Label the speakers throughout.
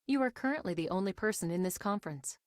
Speaker 1: You are currently the only person in this conference.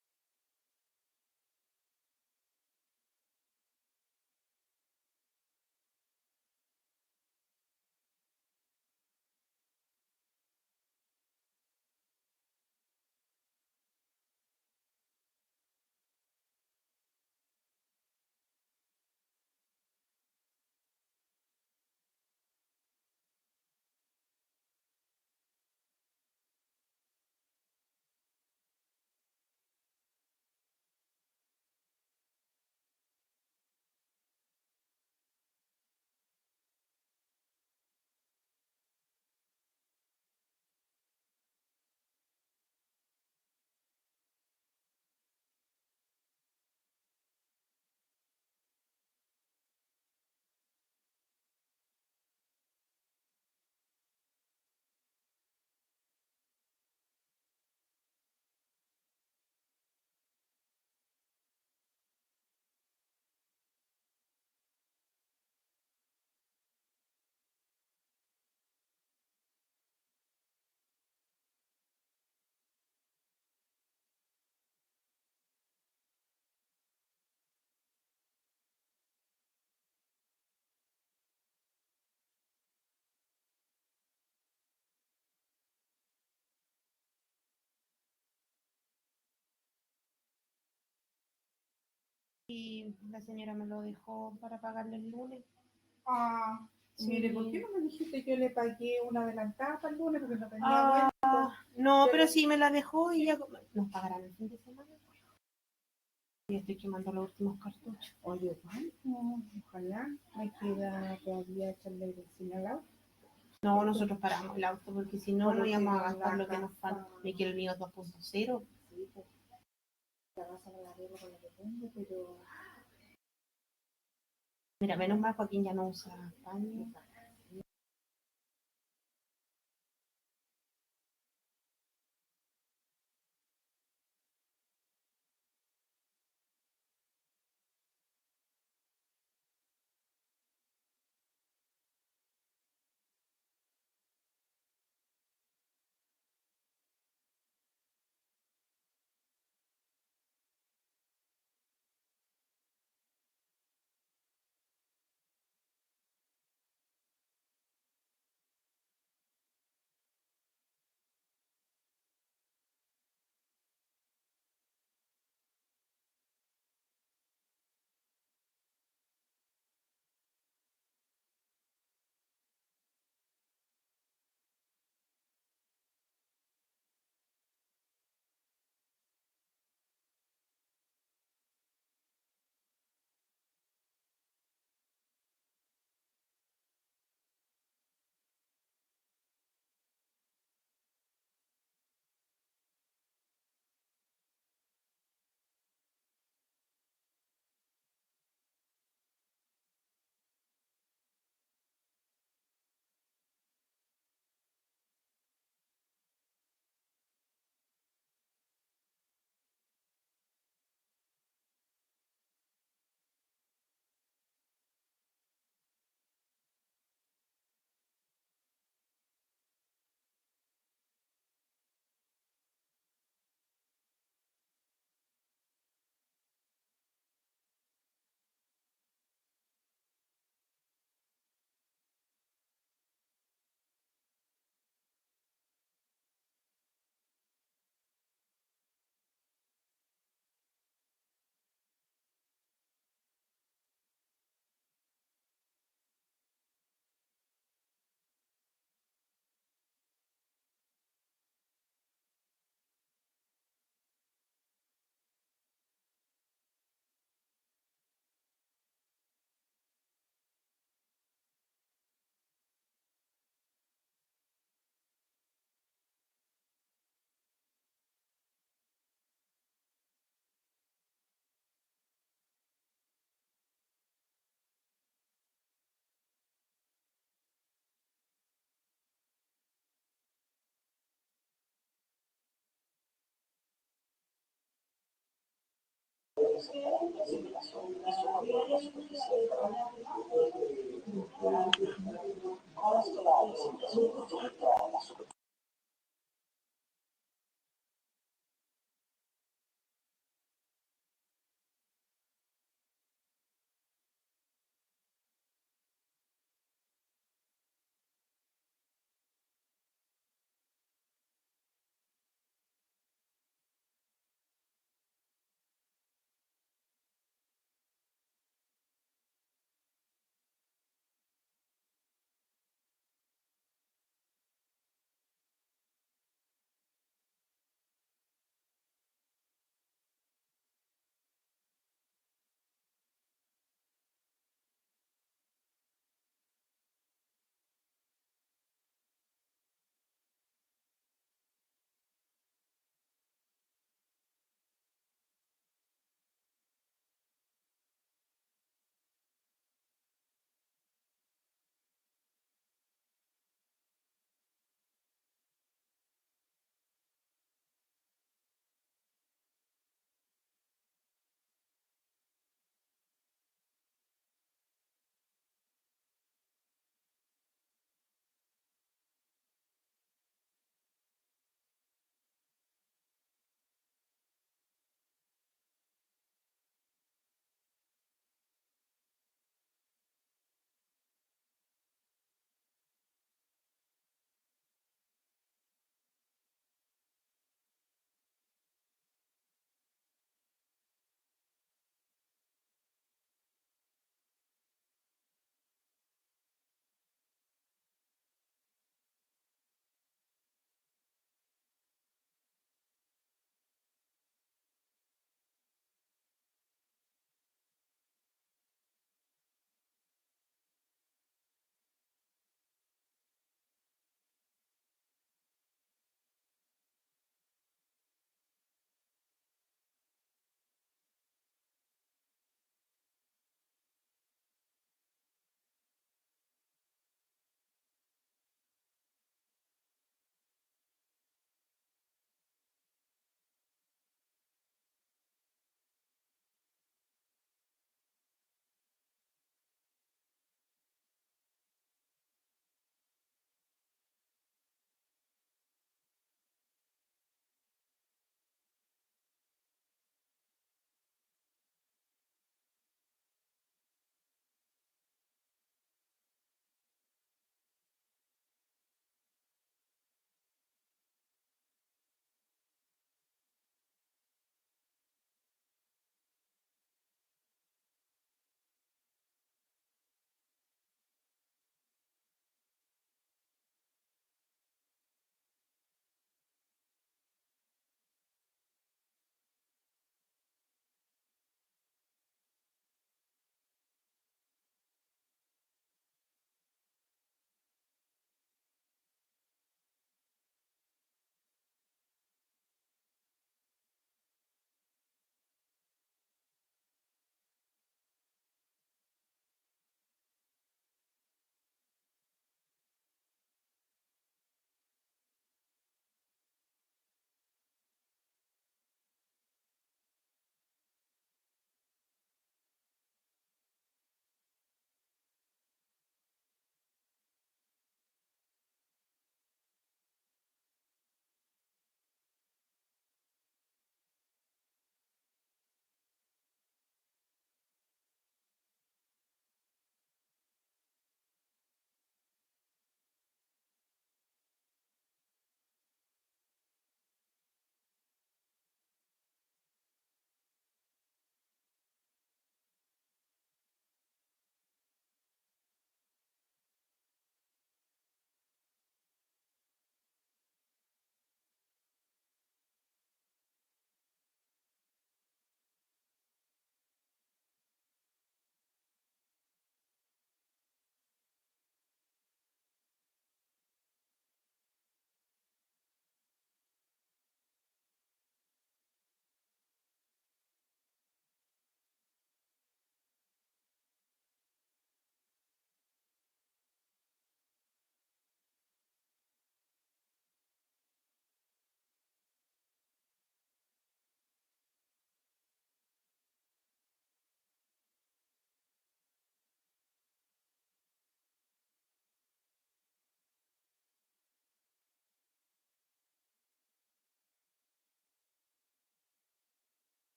Speaker 2: Y la señora me lo dejó para pagarle el lunes.
Speaker 3: Ah,
Speaker 2: Sí.
Speaker 3: mire, ¿por qué no me dijiste que yo le pagué una adelantada para el lunes porque no tenía
Speaker 2: Ah,
Speaker 3: vuelto?
Speaker 2: no, pero sí me la dejó y ya nos pagarán el fin de semana. Y estoy quemando los últimos cartuchos.
Speaker 3: Oye, ¿cuánto? Ojalá me queda todavía echarle benzina al auto.
Speaker 2: No, nosotros paramos el auto porque si no, no
Speaker 3: Porque
Speaker 2: íbamos a
Speaker 3: con
Speaker 2: gastar
Speaker 3: la
Speaker 2: lo que nos falta.
Speaker 3: casa-
Speaker 2: Me quiero el mío 2.0.
Speaker 3: Sí, pues, la casa me la arreglo con lo que tengo, pero
Speaker 2: Mira, menos mal Joaquín ya no usa paño.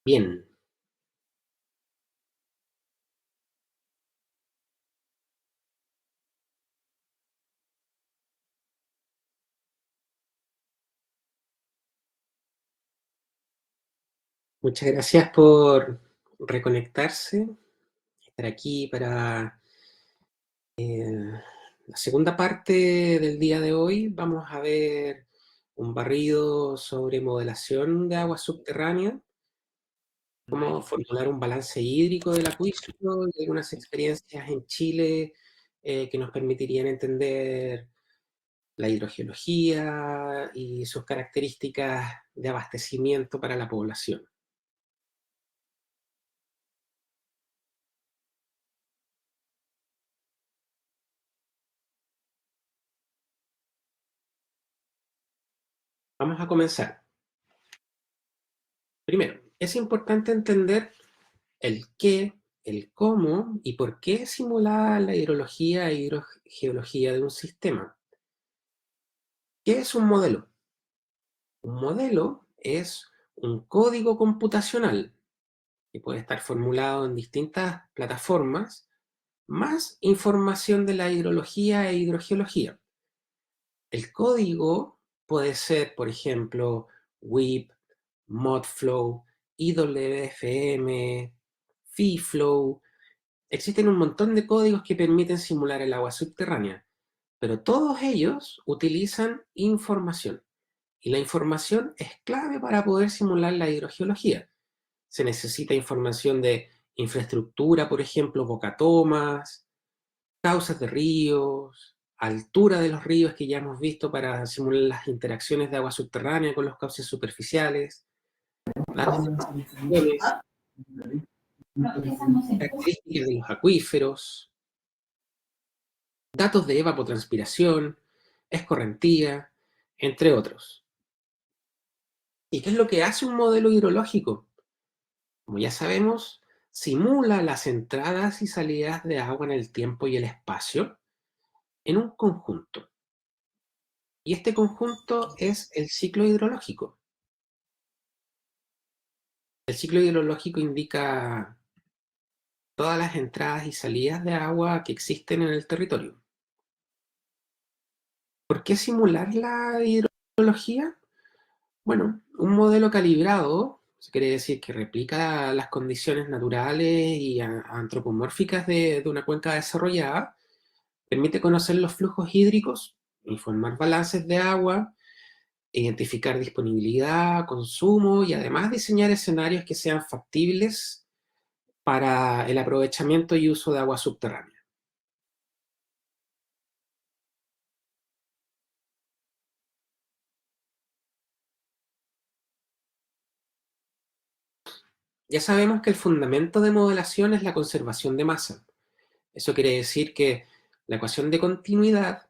Speaker 4: Bien. Muchas gracias por reconectarse, estar aquí para la segunda parte del día de hoy. Vamos a ver un barrido sobre modelación de agua subterránea, cómo formular un balance hídrico del acuífero y algunas experiencias en Chile que nos permitirían entender la hidrogeología y sus características de abastecimiento para la población. Vamos a comenzar. Primero, es importante entender el qué, el cómo y por qué simular la hidrología e hidrogeología de un sistema. ¿Qué es un modelo? Un modelo es un código computacional que puede estar formulado en distintas plataformas, más información de la hidrología e hidrogeología. El código puede ser, por ejemplo, WIP, ModFlow, IWFM, FeeFlow. Existen un montón de códigos que permiten simular el agua subterránea, pero todos ellos utilizan información. Y la información es clave para poder simular la hidrogeología. Se necesita información de infraestructura, por ejemplo, bocatomas, causas de ríos, altura de los ríos que ya hemos visto para simular las interacciones de agua subterránea con los cauces superficiales, datos de precipitaciones, características de los acuíferos, datos de evapotranspiración, escorrentía, entre otros. ¿Y qué es lo que hace un modelo hidrológico? Como ya sabemos, simula las entradas y salidas de agua en el tiempo y el espacio en un conjunto. Y este conjunto es el ciclo hidrológico. El ciclo hidrológico indica todas las entradas y salidas de agua que existen en el territorio. ¿Por qué simular la hidrología? Bueno, un modelo calibrado, eso quiere decir que replica las condiciones naturales y antropomórficas de una cuenca desarrollada, permite conocer los flujos hídricos, informar balances de agua, identificar disponibilidad, consumo y además diseñar escenarios que sean factibles para el aprovechamiento y uso de agua subterránea. Ya sabemos que el fundamento de modelación es la conservación de masa. Eso quiere decir que la ecuación de continuidad,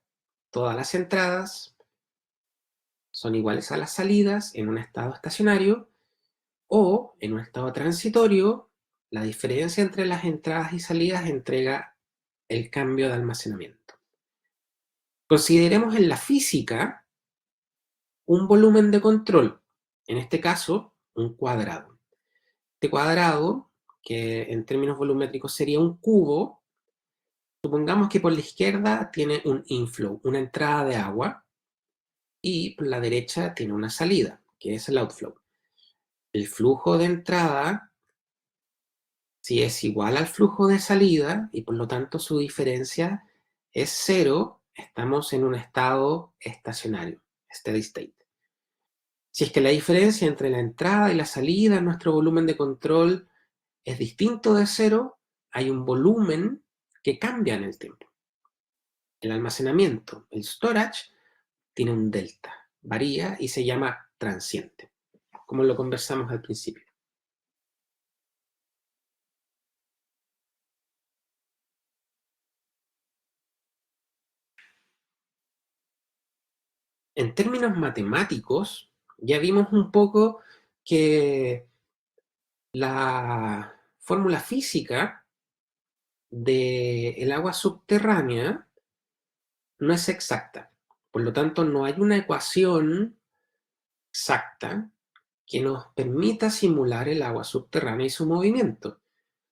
Speaker 4: todas las entradas son iguales a las salidas en un estado estacionario o en un estado transitorio, la diferencia entre las entradas y salidas entrega el cambio de almacenamiento. Consideremos en la física un volumen de control, en este caso un cuadrado. Este cuadrado, que en términos volumétricos sería un cubo, supongamos que por la izquierda tiene un inflow, una entrada de agua, y por la derecha tiene una salida, que es el outflow. El flujo de entrada, si es igual al flujo de salida, y por lo tanto su diferencia es cero, estamos en un estado estacionario, steady state. Si es que la diferencia entre la entrada y la salida en nuestro volumen de control es distinto de cero, hay un volumen que cambia en el tiempo. El almacenamiento, el storage, tiene un delta, varía y se llama transiente, como lo conversamos al principio. En términos matemáticos, ya vimos un poco que la fórmula física del agua subterránea no es exacta. Por lo tanto, no hay una ecuación exacta que nos permita simular el agua subterránea y su movimiento,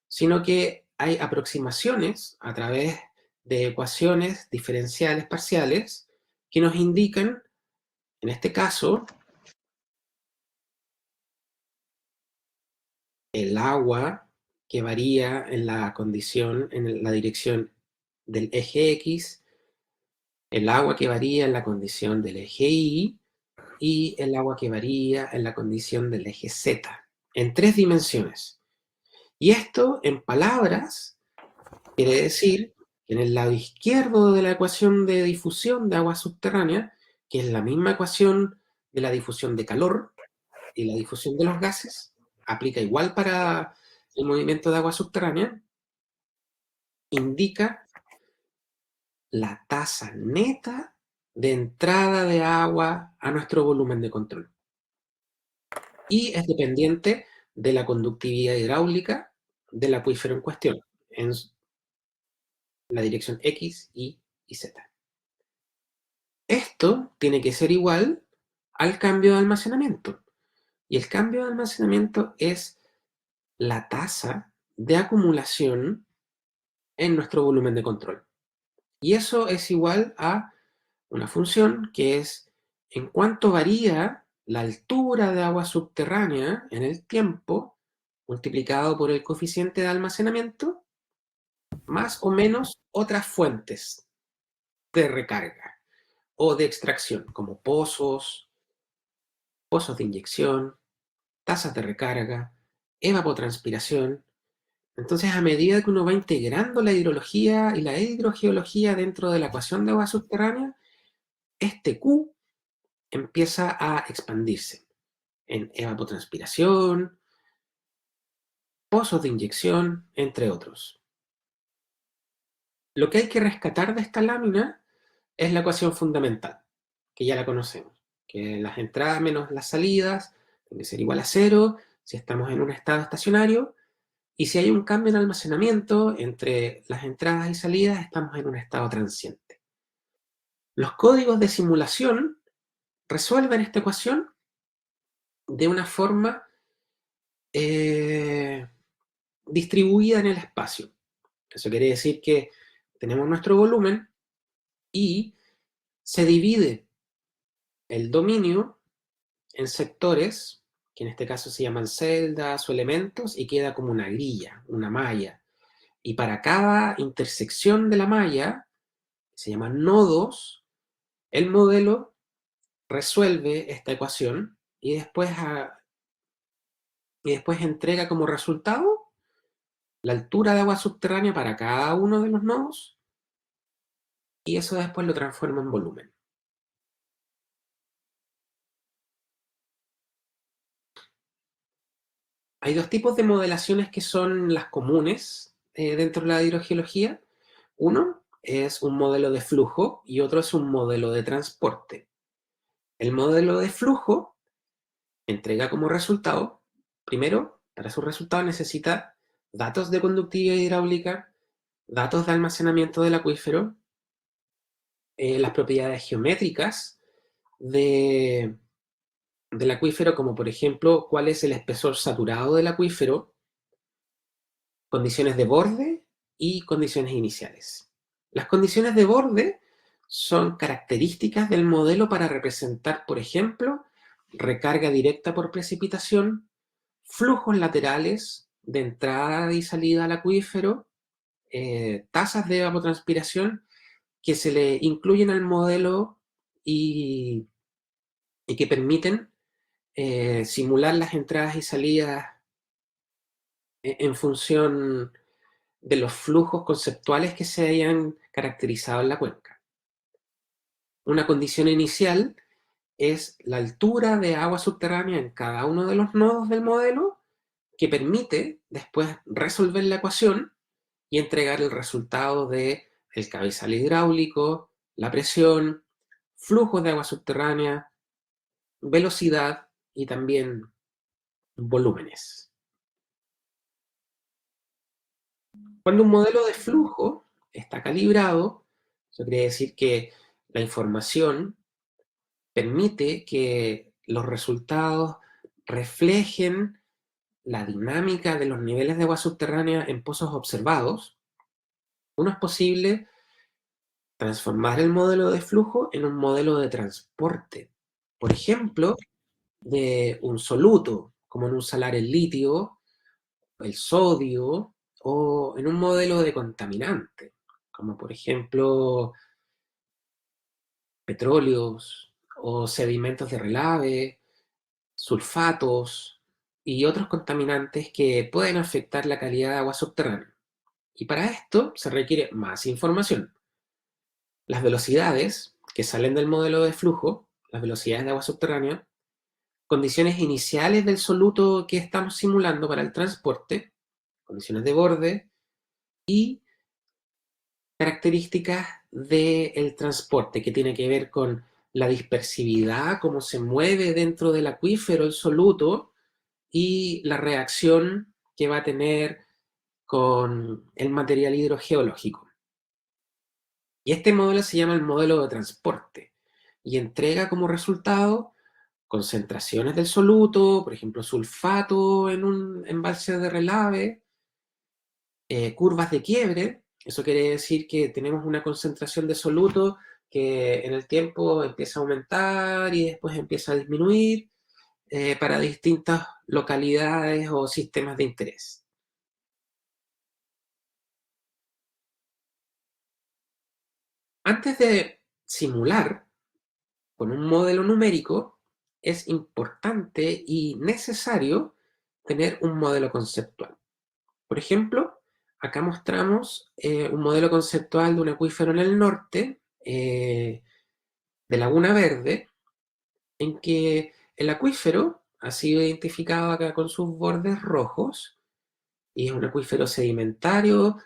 Speaker 4: sino que hay aproximaciones a través de ecuaciones diferenciales parciales que nos indican, en este caso, el agua que varía en la condición, en la dirección del eje X, el agua que varía en la condición del eje Y y el agua que varía en la condición del eje Z, en 3 dimensiones. Y esto, en palabras, quiere decir que en el lado izquierdo de la ecuación de difusión de agua subterránea, que es la misma ecuación de la difusión de calor y la difusión de los gases, aplica igual para el movimiento de agua subterránea, indica la tasa neta de entrada de agua a nuestro volumen de control. Y es dependiente de la conductividad hidráulica del acuífero en cuestión, en la dirección X, Y y Z. Esto tiene que ser igual al cambio de almacenamiento. Y el cambio de almacenamiento es la tasa de acumulación en nuestro volumen de control. Y eso es igual a una función que es en cuánto varía la altura de agua subterránea en el tiempo multiplicado por el coeficiente de almacenamiento más o menos otras fuentes de recarga o de extracción, como pozos de inyección, tasas de recarga, evapotranspiración. Entonces, a medida que uno va integrando la hidrología y la hidrogeología dentro de la ecuación de agua subterránea, este Q empieza a expandirse en evapotranspiración, pozos de inyección, entre otros. Lo que hay que rescatar de esta lámina es la ecuación fundamental, que ya la conocemos, que las entradas menos las salidas tienen que ser igual a cero si estamos en un estado estacionario, y si hay un cambio en almacenamiento entre las entradas y salidas, estamos en un estado transiente. Los códigos de simulación resuelven esta ecuación de una forma distribuida en el espacio. Eso quiere decir que tenemos nuestro volumen y se divide el dominio en sectores, que en este caso se llaman celdas o elementos, y queda como una grilla, una malla. Y para cada intersección de la malla, que se llaman nodos, el modelo resuelve esta ecuación y después entrega como resultado la altura de agua subterránea para cada uno de los nodos, y eso después lo transforma en volumen. Hay dos tipos de modelaciones que son las comunes dentro de la hidrogeología. Uno es un modelo de flujo y otro es un modelo de transporte. El modelo de flujo entrega como resultado, primero, para su resultado necesita datos de conductividad hidráulica, datos de almacenamiento del acuífero, las propiedades geométricas del acuífero, como por ejemplo cuál es el espesor saturado del acuífero, condiciones de borde y condiciones iniciales. Las condiciones de borde son características del modelo para representar, por ejemplo, recarga directa por precipitación, flujos laterales de entrada y salida al acuífero, tasas de evapotranspiración que se le incluyen al modelo y que permiten simular las entradas y salidas en función de los flujos conceptuales que se hayan caracterizado en la cuenca. Una condición inicial es la altura de agua subterránea en cada uno de los nodos del modelo, que permite después resolver la ecuación y entregar el resultado de el cabezal hidráulico, la presión, flujos de agua subterránea, velocidad y también volúmenes. Cuando un modelo de flujo está calibrado, eso quiere decir que la información permite que los resultados reflejen la dinámica de los niveles de agua subterránea en pozos observados, uno es posible transformar el modelo de flujo en un modelo de transporte. Por ejemplo, de un soluto, como en un salar el litio, el sodio, o en un modelo de contaminante, como por ejemplo petróleos o sedimentos de relave, sulfatos y otros contaminantes que pueden afectar la calidad de agua subterránea. Y para esto se requiere más información. Las velocidades que salen del modelo de flujo, las velocidades de agua subterránea, condiciones iniciales del soluto que estamos simulando para el transporte, condiciones de borde y características del transporte que tiene que ver con la dispersividad, cómo se mueve dentro del acuífero el soluto y la reacción que va a tener con el material hidrogeológico. Y este modelo se llama el modelo de transporte y entrega como resultado concentraciones del soluto, por ejemplo, sulfato en un embalse de relave, curvas de quiebre. Eso quiere decir que tenemos una concentración de soluto que en el tiempo empieza a aumentar y después empieza a disminuir para distintas localidades o sistemas de interés. Antes de simular con un modelo numérico, es importante y necesario tener un modelo conceptual. Por ejemplo, acá mostramos un modelo conceptual de un acuífero en el norte, de Laguna Verde, en que el acuífero ha sido identificado acá con sus bordes rojos, y es un acuífero sedimentario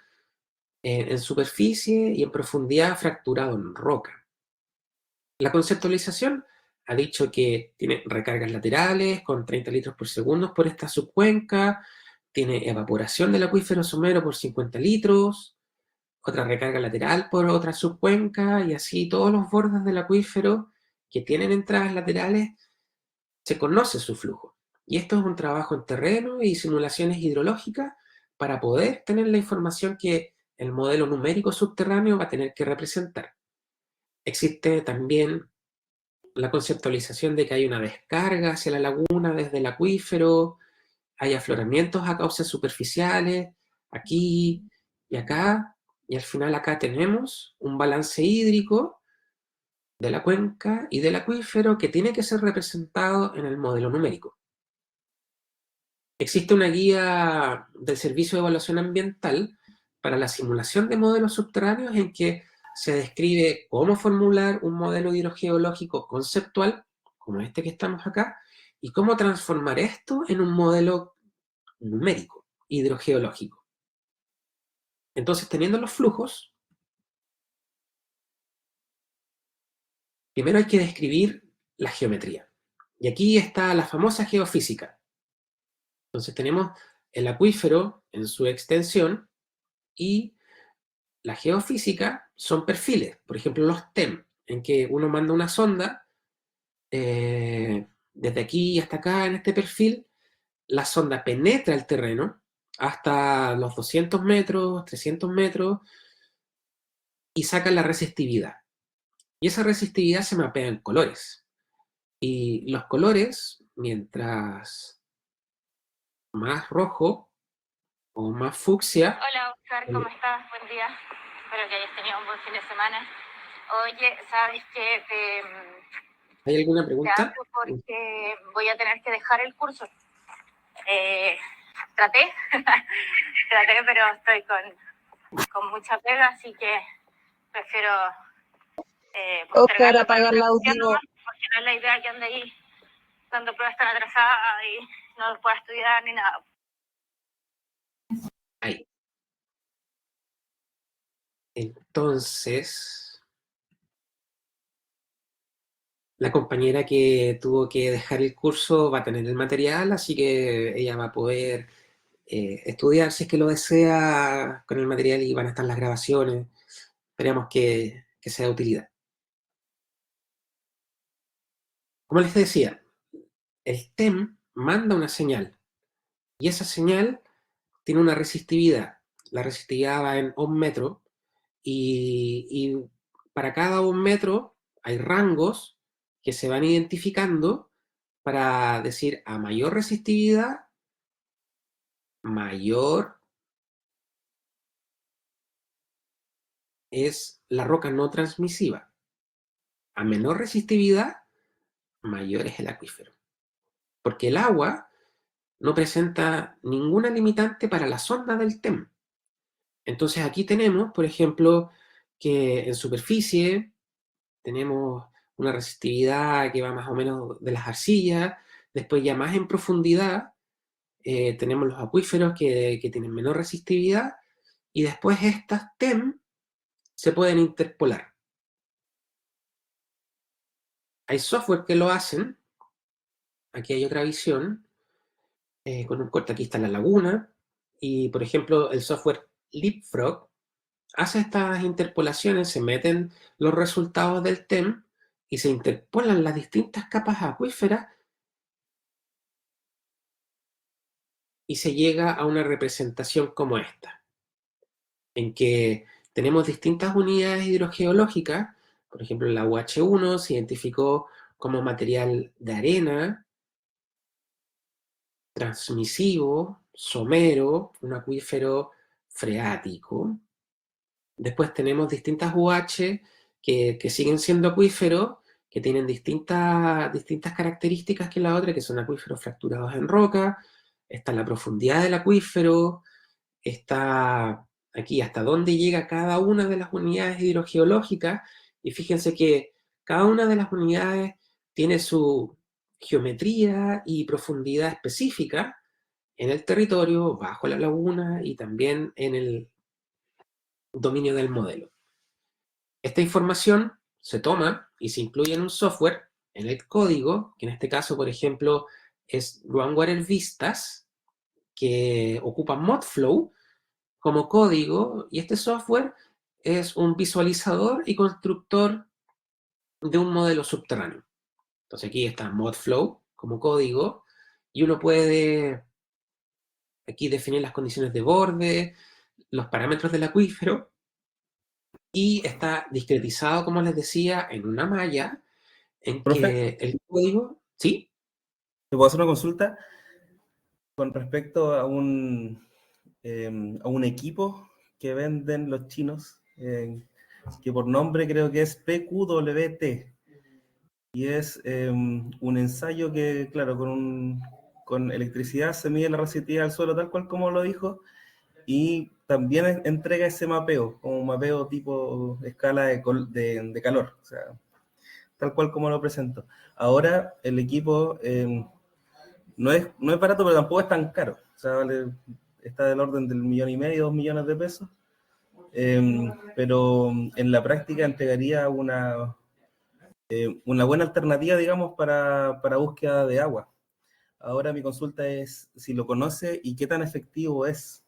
Speaker 4: en superficie y en profundidad fracturado en roca. La conceptualización ha dicho que tiene recargas laterales con 30 litros por segundo por esta subcuenca, tiene evaporación del acuífero somero por 50 litros, otra recarga lateral por otra subcuenca, y así todos los bordes del acuífero que tienen entradas laterales se conoce su flujo. Y esto es un trabajo en terreno y simulaciones hidrológicas para poder tener la información que el modelo numérico subterráneo va a tener que representar. Existe también la conceptualización de que hay una descarga hacia la laguna desde el acuífero, hay afloramientos a causas superficiales, aquí y acá, y al final acá tenemos un balance hídrico de la cuenca y del acuífero que tiene que ser representado en el modelo numérico. Existe una guía del Servicio de Evaluación Ambiental para la simulación de modelos subterráneos en que se describe cómo formular un modelo hidrogeológico conceptual, como este que estamos acá, y cómo transformar esto en un modelo numérico, hidrogeológico. Entonces, teniendo los flujos, primero hay que describir la geometría. Y aquí está la famosa geofísica. Entonces tenemos el acuífero en su extensión y la geofísica son perfiles, por ejemplo los TEM, en que uno manda una sonda desde aquí hasta acá en este perfil, la sonda penetra el terreno hasta los 200 metros, 300 metros y saca la resistividad. Y esa resistividad se mapea en colores. Y los colores, mientras más rojo o más fucsia.
Speaker 5: Hola Oscar, ¿cómo estás? Buen día. Espero que hayas tenido un buen fin de semana. Oye, ¿sabes qué?
Speaker 4: ¿Hay alguna
Speaker 5: Te
Speaker 4: pregunta?
Speaker 5: hablo porque voy a tener que dejar el curso. Traté, pero estoy con mucha pega, así que prefiero
Speaker 3: Oscar,
Speaker 5: postergarlo para
Speaker 3: apaga el
Speaker 5: otra
Speaker 3: audio.
Speaker 5: ocasión nomás, porque no es la idea que ande ahí dando pruebas tan atrasadas y no pueda estudiar ni nada.
Speaker 4: Ahí. Entonces, la compañera que tuvo que dejar el curso va a tener el material, así que ella va a poder estudiar si es que lo desea con el material, y van a estar las grabaciones. Esperamos que sea de utilidad. Como les decía, el TEM manda una señal. Y esa señal tiene una resistividad. La resistividad va en ohm metro. Y para cada ohm metro hay rangos que se van identificando para decir a mayor resistividad, mayor es la roca no transmisiva. A menor resistividad, mayor es el acuífero. Porque el agua no presenta ninguna limitante para la sonda del TEM. Entonces aquí tenemos, por ejemplo, que en superficie tenemos una resistividad que va más o menos de las arcillas, después ya más en profundidad tenemos los acuíferos que tienen menor resistividad, y después estas TEM se pueden interpolar. Hay software que lo hacen. Aquí hay otra visión, con un corte. Aquí está la laguna, y por ejemplo el software Leapfrog hace estas interpolaciones, se meten los resultados del TEM y se interpolan las distintas capas acuíferas y se llega a una representación como esta, en que tenemos distintas unidades hidrogeológicas. Por ejemplo, la UH1 se identificó como material de arena, transmisivo, somero, un acuífero freático. Después tenemos distintas UH que siguen siendo acuíferos, que tienen distintas características que la otra, que son acuíferos fracturados en roca. Está la profundidad del acuífero, está aquí hasta dónde llega cada una de las unidades hidrogeológicas, y fíjense que cada una de las unidades tiene su geometría y profundidad específica en el territorio, bajo la laguna y también en el dominio del modelo. Esta información se toma y se incluye en un software, en el código, que en este caso, por ejemplo, es Groundwater Vistas, que ocupa Modflow como código, y este software es un visualizador y constructor de un modelo subterráneo. Entonces aquí está Modflow como código, y uno puede aquí definir las condiciones de borde, los parámetros del acuífero, y está discretizado, como les decía, en una malla en
Speaker 6: Profe,
Speaker 4: que el código, ¿sí?
Speaker 6: ¿te puedo hacer una consulta con respecto a un equipo que venden los chinos, que por nombre creo que es PQWT, y es un ensayo que, claro, con electricidad se mide la resistividad al suelo, tal cual como lo dijo, y también entrega ese mapeo, como un mapeo tipo escala de calor, o sea, tal cual como lo presento. Ahora el equipo no es barato, pero tampoco es tan caro. O sea, está del orden del 1,5 millones, 2 millones de pesos. Pero en la práctica entregaría una buena alternativa, digamos, para búsqueda de agua. Ahora mi consulta es si lo conoce y qué tan efectivo es.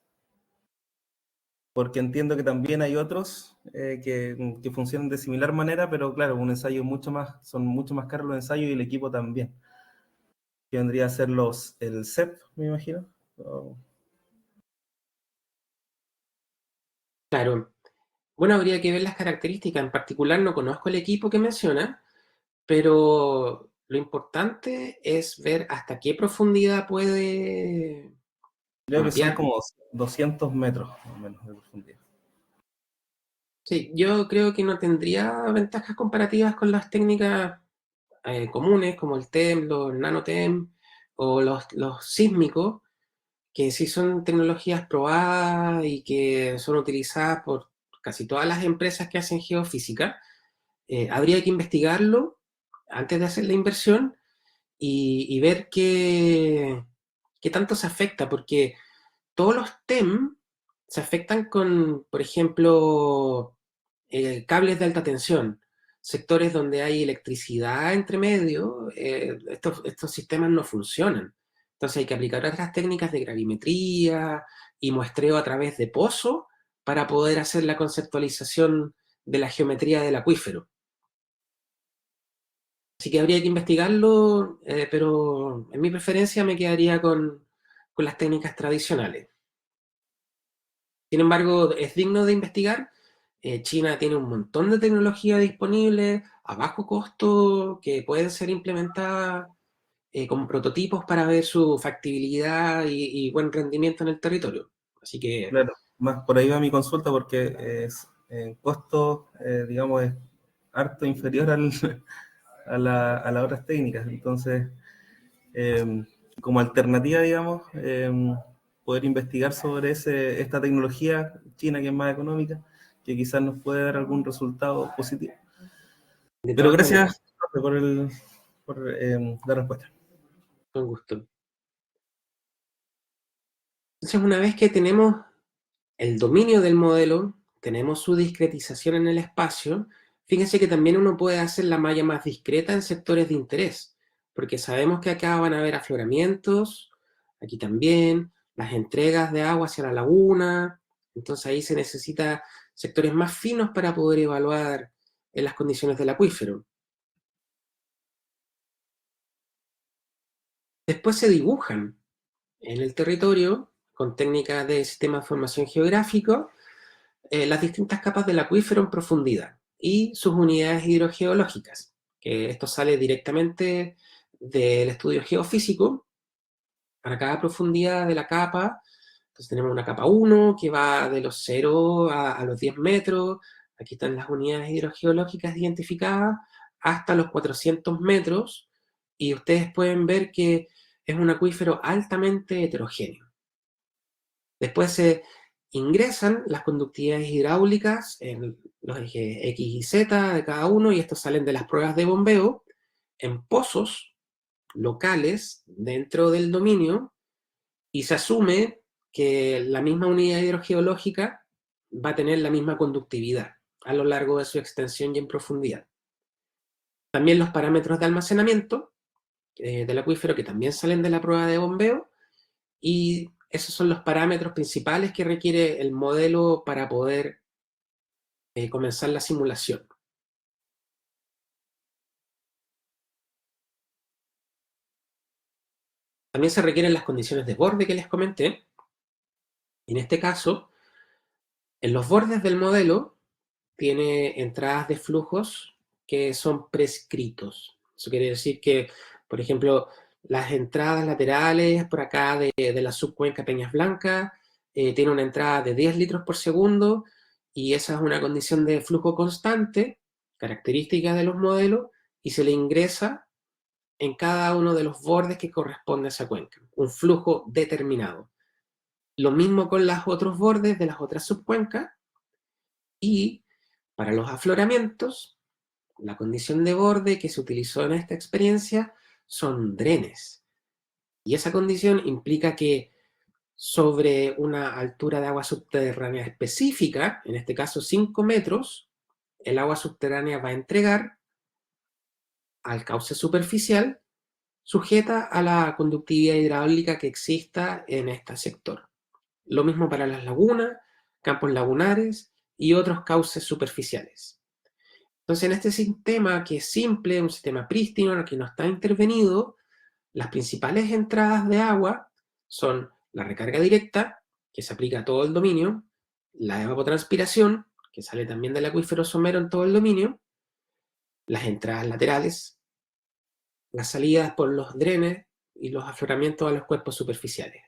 Speaker 6: Porque entiendo que también hay otros que funcionan de similar manera, pero claro, un ensayo son mucho más caros los ensayos y el equipo también. Que vendría a ser el CEP, me imagino.
Speaker 4: Claro. Bueno, habría que ver las características. En particular no conozco el equipo que menciona, pero lo importante es ver hasta qué profundidad puede
Speaker 6: Creo que son
Speaker 4: mapear.
Speaker 6: como 200 metros, más o menos, de profundidad.
Speaker 4: Sí, yo creo que no tendría ventajas comparativas con las técnicas comunes como el TEM, los nanoTEM o los sísmicos, que sí son tecnologías probadas y que son utilizadas por casi todas las empresas que hacen geofísica. Habría que investigarlo antes de hacer la inversión y ver qué tanto se afecta, porque todos los TEM se afectan con, por ejemplo, cables de alta tensión, sectores donde hay electricidad entre medio. Estos sistemas no funcionan. Entonces hay que aplicar otras técnicas de gravimetría y muestreo a través de pozo para poder hacer la conceptualización de la geometría del acuífero. Así que habría que investigarlo, pero en mi preferencia me quedaría con las técnicas tradicionales. Sin embargo, es digno de investigar. China tiene un montón de tecnología disponible a bajo costo que pueden ser implementadas como prototipos para ver su factibilidad y buen rendimiento en el territorio. Así que,
Speaker 6: Claro, más por ahí va mi consulta porque en costo, digamos, es harto inferior a las otras técnicas. Entonces, como alternativa, digamos, poder investigar sobre esta tecnología china que es más económica, que quizás nos puede dar algún resultado positivo.
Speaker 4: de
Speaker 6: Pero
Speaker 4: todas maneras,
Speaker 6: gracias por la respuesta.
Speaker 4: con gusto. Entonces, una vez que tenemos el dominio del modelo, tenemos su discretización en el espacio, fíjense que también uno puede hacer la malla más discreta en sectores de interés, porque sabemos que acá van a haber afloramientos, aquí también, las entregas de agua hacia la laguna, entonces ahí se necesita sectores más finos para poder evaluar en las condiciones del acuífero. Después se dibujan en el territorio, con técnicas de sistema de información geográfico, las distintas capas del acuífero en profundidad y sus unidades hidrogeológicas, que esto sale directamente del estudio geofísico. Para cada profundidad de la capa, entonces tenemos una capa 1 que va de los 0 a los 10 metros, aquí están las unidades hidrogeológicas identificadas, hasta los 400 metros, y ustedes pueden ver que es un acuífero altamente heterogéneo. Después se ingresan las conductividades hidráulicas en los ejes X y Z de cada uno, y estos salen de las pruebas de bombeo en pozos locales dentro del dominio, y se asume que la misma unidad hidrogeológica va a tener la misma conductividad a lo largo de su extensión y en profundidad. También los parámetros de almacenamiento del acuífero, que también salen de la prueba de bombeo, y esos son los parámetros principales que requiere el modelo para poder comenzar la simulación. También se requieren las condiciones de borde que les comenté. En este caso, en los bordes del modelo tiene entradas de flujos que son prescritos. Eso quiere decir que, por ejemplo, las entradas laterales por acá de la subcuenca Peñas Blancas tiene una entrada de 10 litros por segundo, y esa es una condición de flujo constante, característica de los modelos, y se le ingresa en cada uno de los bordes que corresponde a esa cuenca, un flujo determinado. Lo mismo con los otros bordes de las otras subcuencas, y para los afloramientos, la condición de borde que se utilizó en esta experiencia son drenes. Y esa condición implica que sobre una altura de agua subterránea específica, en este caso 5 metros, el agua subterránea va a entregar al cauce superficial sujeta a la conductividad hidráulica que exista en este sector. Lo mismo para las lagunas, campos lagunares y otros cauces superficiales. Entonces, en este sistema que es simple, un sistema prístino en el que no está intervenido, las principales entradas de agua son la recarga directa, que se aplica a todo el dominio, la evapotranspiración, que sale también del acuífero somero en todo el dominio, las entradas laterales, las salidas por los drenes y los afloramientos a los cuerpos superficiales.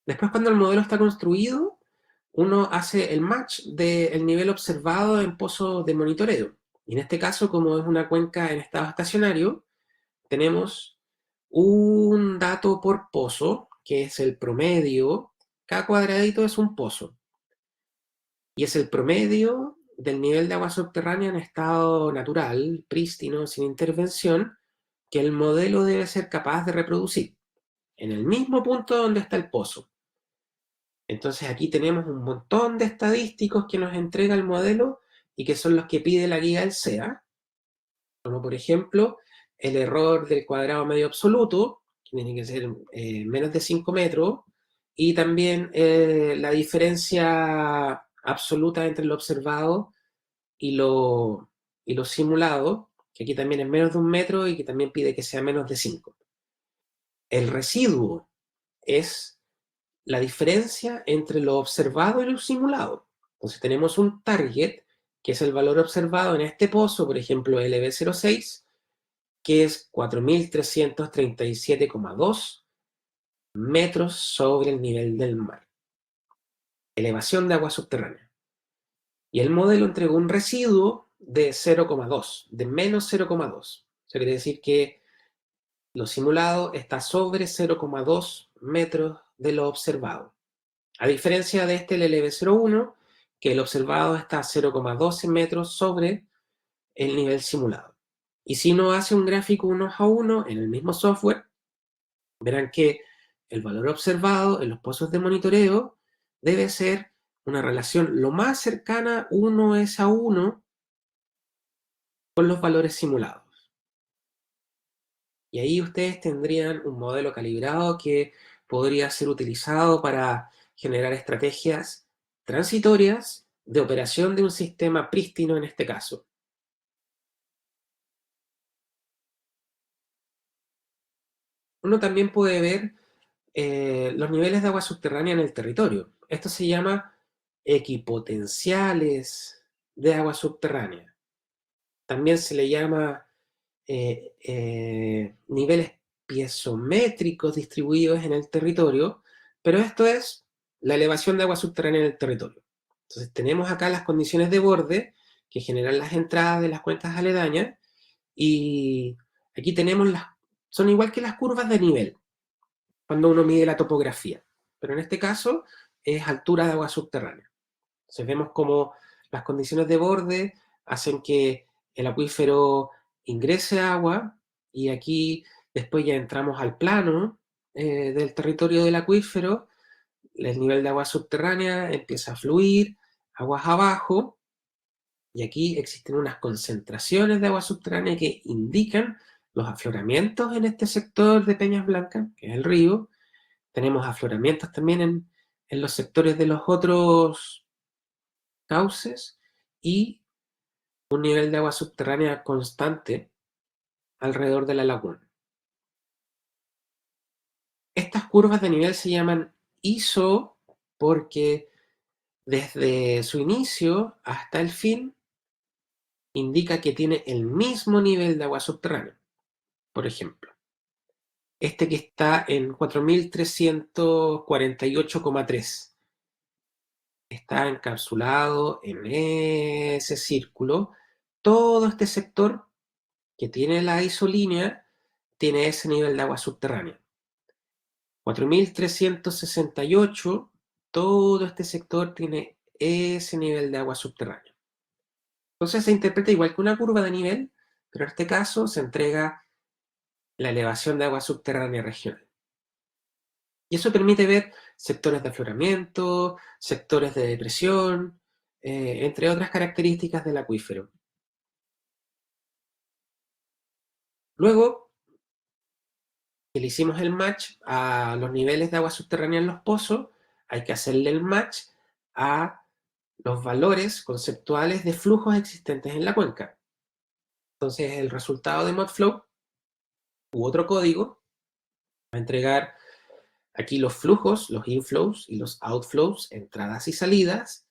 Speaker 4: Después, cuando el modelo está construido, uno hace el match del nivel observado en pozos de monitoreo. Y en este caso, como es una cuenca en estado estacionario, tenemos un dato por pozo, que es el promedio. Cada cuadradito es un pozo. Y es el promedio del nivel de agua subterránea en estado natural, prístino, sin intervención, que el modelo debe ser capaz de reproducir en el mismo punto donde está el pozo. Entonces aquí tenemos un montón de estadísticos que nos entrega el modelo y que son los que pide la guía del SEA, como por ejemplo el error del cuadrado medio absoluto, que tiene que ser menos de 5 metros, y también la diferencia absoluta entre lo observado y lo y lo simulado, que aquí también es menos de 1 metro y que también pide que sea menos de 5. El residuo es la diferencia entre lo observado y lo simulado. Entonces tenemos un target, que es el valor observado en este pozo, por ejemplo LB06, que es 4.337,2 metros sobre el nivel del mar. Elevación de agua subterránea. Y el modelo entregó un residuo de 0,2, de menos 0,2. Eso quiere decir que lo simulado está sobre 0,2 metros de lo observado. A diferencia de el LB01, que el observado está a 0,12 metros sobre el nivel simulado. Y si uno hace un gráfico 1 a 1 en el mismo software, verán que el valor observado en los pozos de monitoreo debe ser una relación lo más cercana 1:1 con los valores simulados. Y ahí ustedes tendrían un modelo calibrado que podría ser utilizado para generar estrategias transitorias de operación de un sistema prístino en este caso. Uno también puede ver los niveles de agua subterránea en el territorio. Esto se llama equipotenciales de agua subterránea. También se le llama niveles piezométricos distribuidos en el territorio, pero esto es la elevación de agua subterránea en el territorio. Entonces tenemos acá las condiciones de borde que generan las entradas de las cuencas aledañas, y aquí tenemos son igual que las curvas de nivel cuando uno mide la topografía, pero en este caso es altura de agua subterránea. Entonces vemos como las condiciones de borde hacen que el acuífero ingrese agua, y aquí después ya entramos al plano del territorio del acuífero, el nivel de agua subterránea empieza a fluir, aguas abajo, y aquí existen unas concentraciones de agua subterránea que indican los afloramientos en este sector de Peñas Blancas, que es el río. Tenemos afloramientos también en los sectores de los otros cauces, y un nivel de agua subterránea constante alrededor de la laguna. Estas curvas de nivel se llaman ISO porque desde su inicio hasta el fin indica que tiene el mismo nivel de agua subterránea. Por ejemplo, este que está en 4.348,3 está encapsulado en ese círculo. Todo este sector que tiene la isolínea tiene ese nivel de agua subterránea. 4.368, todo este sector tiene ese nivel de agua subterránea. Entonces se interpreta igual que una curva de nivel, pero en este caso se entrega la elevación de agua subterránea regional. Y eso permite ver sectores de afloramiento, sectores de depresión, entre otras características del acuífero. Luego que le hicimos el match a los niveles de agua subterránea en los pozos, hay que hacerle el match a los valores conceptuales de flujos existentes en la cuenca. Entonces el resultado de Modflow u otro código va a entregar aquí los flujos, los inflows y los outflows, entradas y salidas,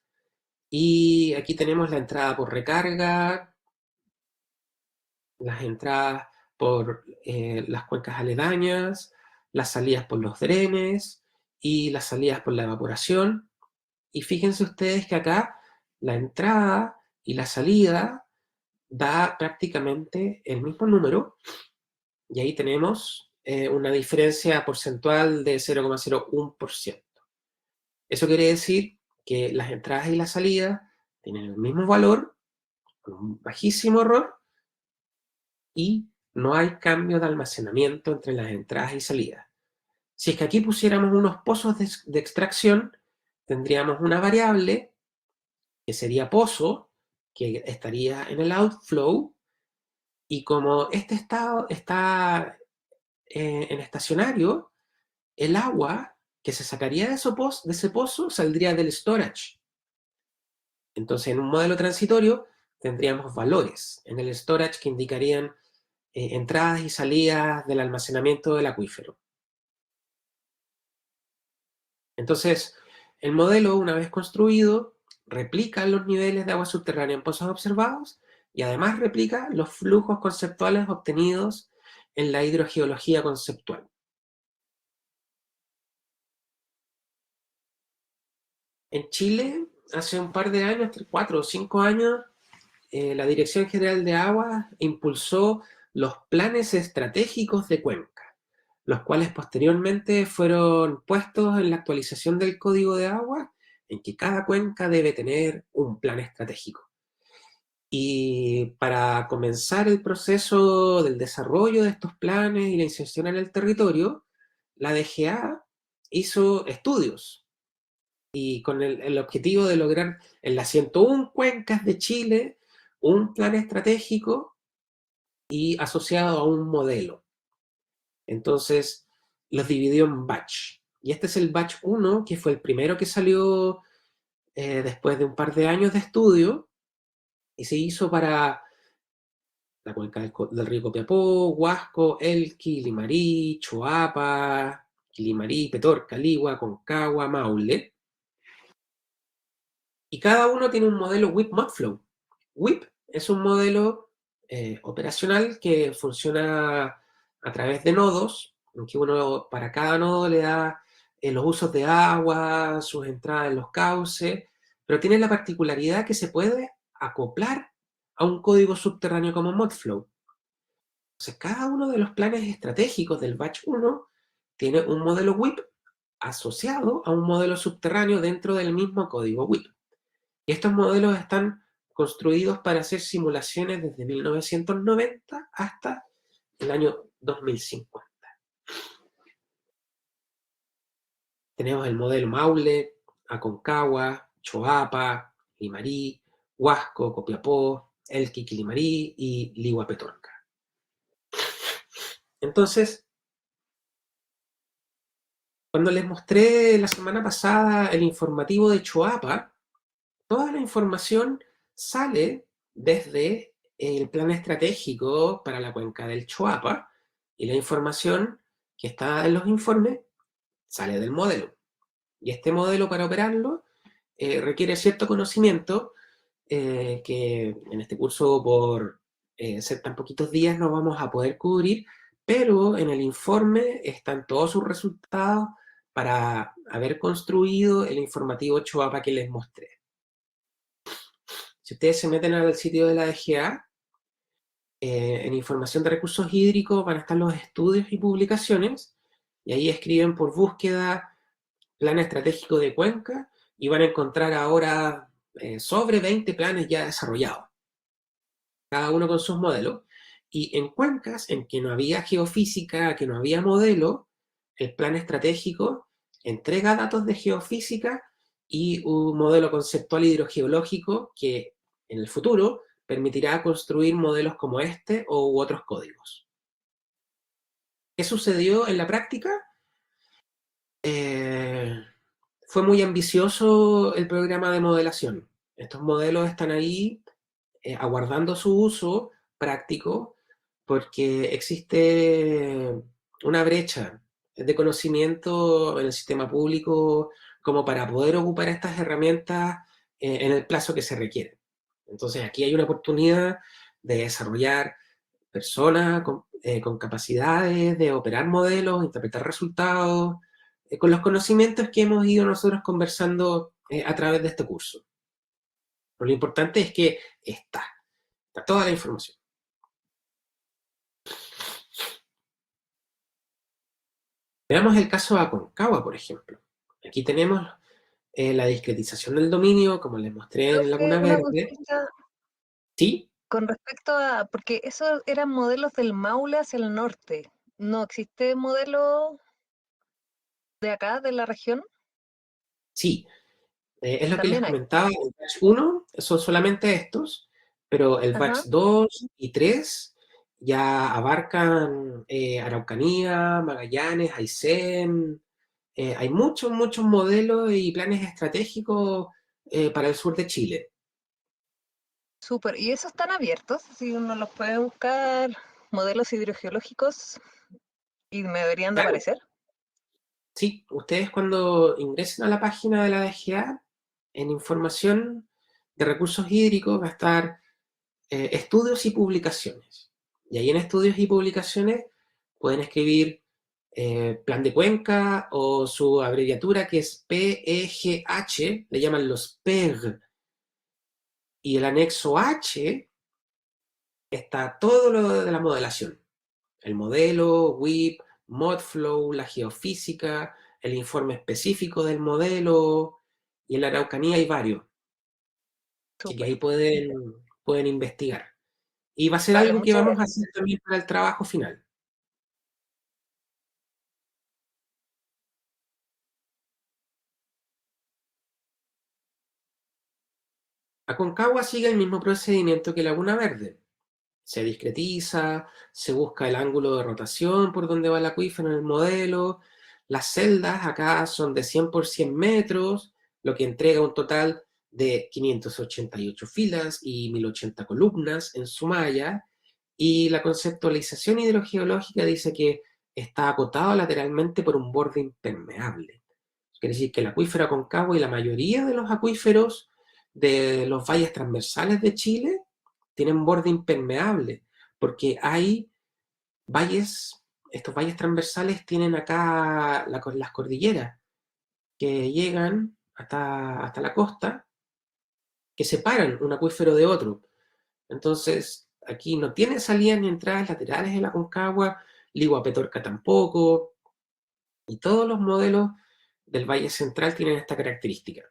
Speaker 4: y aquí tenemos la entrada por recarga, las entradas por las cuencas aledañas, las salidas por los drenes y las salidas por la evaporación. Y fíjense ustedes que acá la entrada y la salida da prácticamente el mismo número, y ahí tenemos una diferencia porcentual de 0,01%. Eso quiere decir que las entradas y las salidas tienen el mismo valor, con un bajísimo error, y no hay cambio de almacenamiento entre las entradas y salidas. Si es que aquí pusiéramos unos pozos de extracción, tendríamos una variable que sería pozo, que estaría en el outflow, y como este estado está en estacionario, el agua que se sacaría de ese pozo saldría del storage. Entonces, en un modelo transitorio, tendríamos valores en el storage que indicarían entradas y salidas del almacenamiento del acuífero. Entonces, el modelo, una vez construido, replica los niveles de agua subterránea en pozos observados y además replica los flujos conceptuales obtenidos en la hidrogeología conceptual. En Chile, hace un par de años, 4 o 5 años, la Dirección General de Aguas impulsó los planes estratégicos de cuenca, los cuales posteriormente fueron puestos en la actualización del Código de Agua, en que cada cuenca debe tener un plan estratégico. Y para comenzar el proceso del desarrollo de estos planes y la inserción en el territorio, la DGA hizo estudios y con el objetivo de lograr en las 101 cuencas de Chile un plan estratégico y asociado a un modelo. Entonces, los dividió en batch. Y este es el batch 1, que fue el primero que salió después de un par de años de estudio, y se hizo para la cuenca del río Copiapó, Huasco, Elqui, Limarí, Choapa, Limarí, Petorca, Ligua, Concagua, Maule. Y cada uno tiene un modelo WIP Modflow. WIP es un modelo operacional que funciona a través de nodos, en que uno para cada nodo le da los usos de agua, sus entradas en los cauces, pero tiene la particularidad que se puede acoplar a un código subterráneo como Modflow. Entonces, cada uno de los planes estratégicos del batch 1 tiene un modelo WIP asociado a un modelo subterráneo dentro del mismo código WIP. Y estos modelos están construidos para hacer simulaciones desde 1990 hasta el año 2050. Tenemos el modelo Maule, Aconcagua, Choapa, Limarí, Huasco, Copiapó, Elqui, Limarí y Ligua, Petorca. Entonces, cuando les mostré la semana pasada el informativo de Choapa, toda la información sale desde el plan estratégico para la cuenca del Choapa y la información que está en los informes sale del modelo. Y este modelo, para operarlo, requiere cierto conocimiento que en este curso, por ser tan poquitos días, no vamos a poder cubrir, pero en el informe están todos sus resultados para haber construido el informativo Choapa que les mostré. Si ustedes se meten al sitio de la DGA, en información de recursos hídricos van a estar los estudios y publicaciones, y ahí escriben por búsqueda plan estratégico de cuenca, y van a encontrar ahora sobre 20 planes ya desarrollados, cada uno con sus modelos, y en cuencas en que no había geofísica, que no había modelo, el plan estratégico entrega datos de geofísica y un modelo conceptual hidrogeológico que en el futuro permitirá construir modelos como este u otros códigos. ¿Qué sucedió en la práctica? Fue muy ambicioso el programa de modelación. Estos modelos están ahí aguardando su uso práctico porque existe una brecha de conocimiento en el sistema público como para poder ocupar estas herramientas en el plazo que se requiere. Entonces aquí hay una oportunidad de desarrollar personas con capacidades de operar modelos, interpretar resultados, con los conocimientos que hemos ido nosotros conversando a través de este curso. Pero lo importante es que está toda la información. Veamos el caso de Aconcagua, por ejemplo. Aquí tenemos la discretización del dominio, como les mostré en Laguna
Speaker 7: Una
Speaker 4: Verde.
Speaker 7: consulta
Speaker 4: ¿Sí?
Speaker 7: con respecto a, porque esos eran modelos del Maule hacia el norte. ¿No existe modelo de acá, de la región?
Speaker 4: Sí. Es lo que les
Speaker 7: También hay.
Speaker 4: comentaba, el batch 1 son solamente estos, pero el batch 2 y 3 ya abarcan Araucanía, Magallanes, Aysén. Hay muchos modelos y planes estratégicos para el sur de Chile.
Speaker 7: Súper. ¿Y esos están abiertos? Si uno los puede buscar, modelos hidrogeológicos, y me deberían de
Speaker 4: Claro,
Speaker 7: aparecer.
Speaker 4: sí, ustedes cuando ingresen a la página de la DGA, en información de recursos hídricos va a estar estudios y publicaciones. Y ahí en estudios y publicaciones pueden escribir plan de cuenca o su abreviatura que es PEGH, le llaman los PEG. Y el anexo H está todo lo de la modelación. El modelo, WIP, ModFlow, la geofísica, el informe específico del modelo, y en la Araucanía hay varios. Así que
Speaker 7: Súper.
Speaker 4: ahí pueden investigar. Y va a ser
Speaker 7: Vale,
Speaker 4: algo que
Speaker 7: muchas
Speaker 4: vamos a
Speaker 7: gracias.
Speaker 4: hacer también para el trabajo final. Aconcagua sigue el mismo procedimiento que Laguna Verde. Se discretiza, se busca el ángulo de rotación por donde va el acuífero en el modelo. Las celdas acá son de 100 por 100 metros, lo que entrega un total de 588 filas y 1080 columnas en su malla. Y la conceptualización hidrogeológica dice que está acotado lateralmente por un borde impermeable. Quiere decir que el acuífero Aconcagua y la mayoría de los acuíferos de los valles transversales de Chile tienen borde impermeable, porque hay valles, estos valles transversales tienen acá las cordilleras que llegan hasta la costa, que separan un acuífero de otro. Entonces, aquí no tiene salidas ni entradas laterales en la Aconcagua, Ligua Petorca tampoco, y todos los modelos del Valle Central tienen esta característica.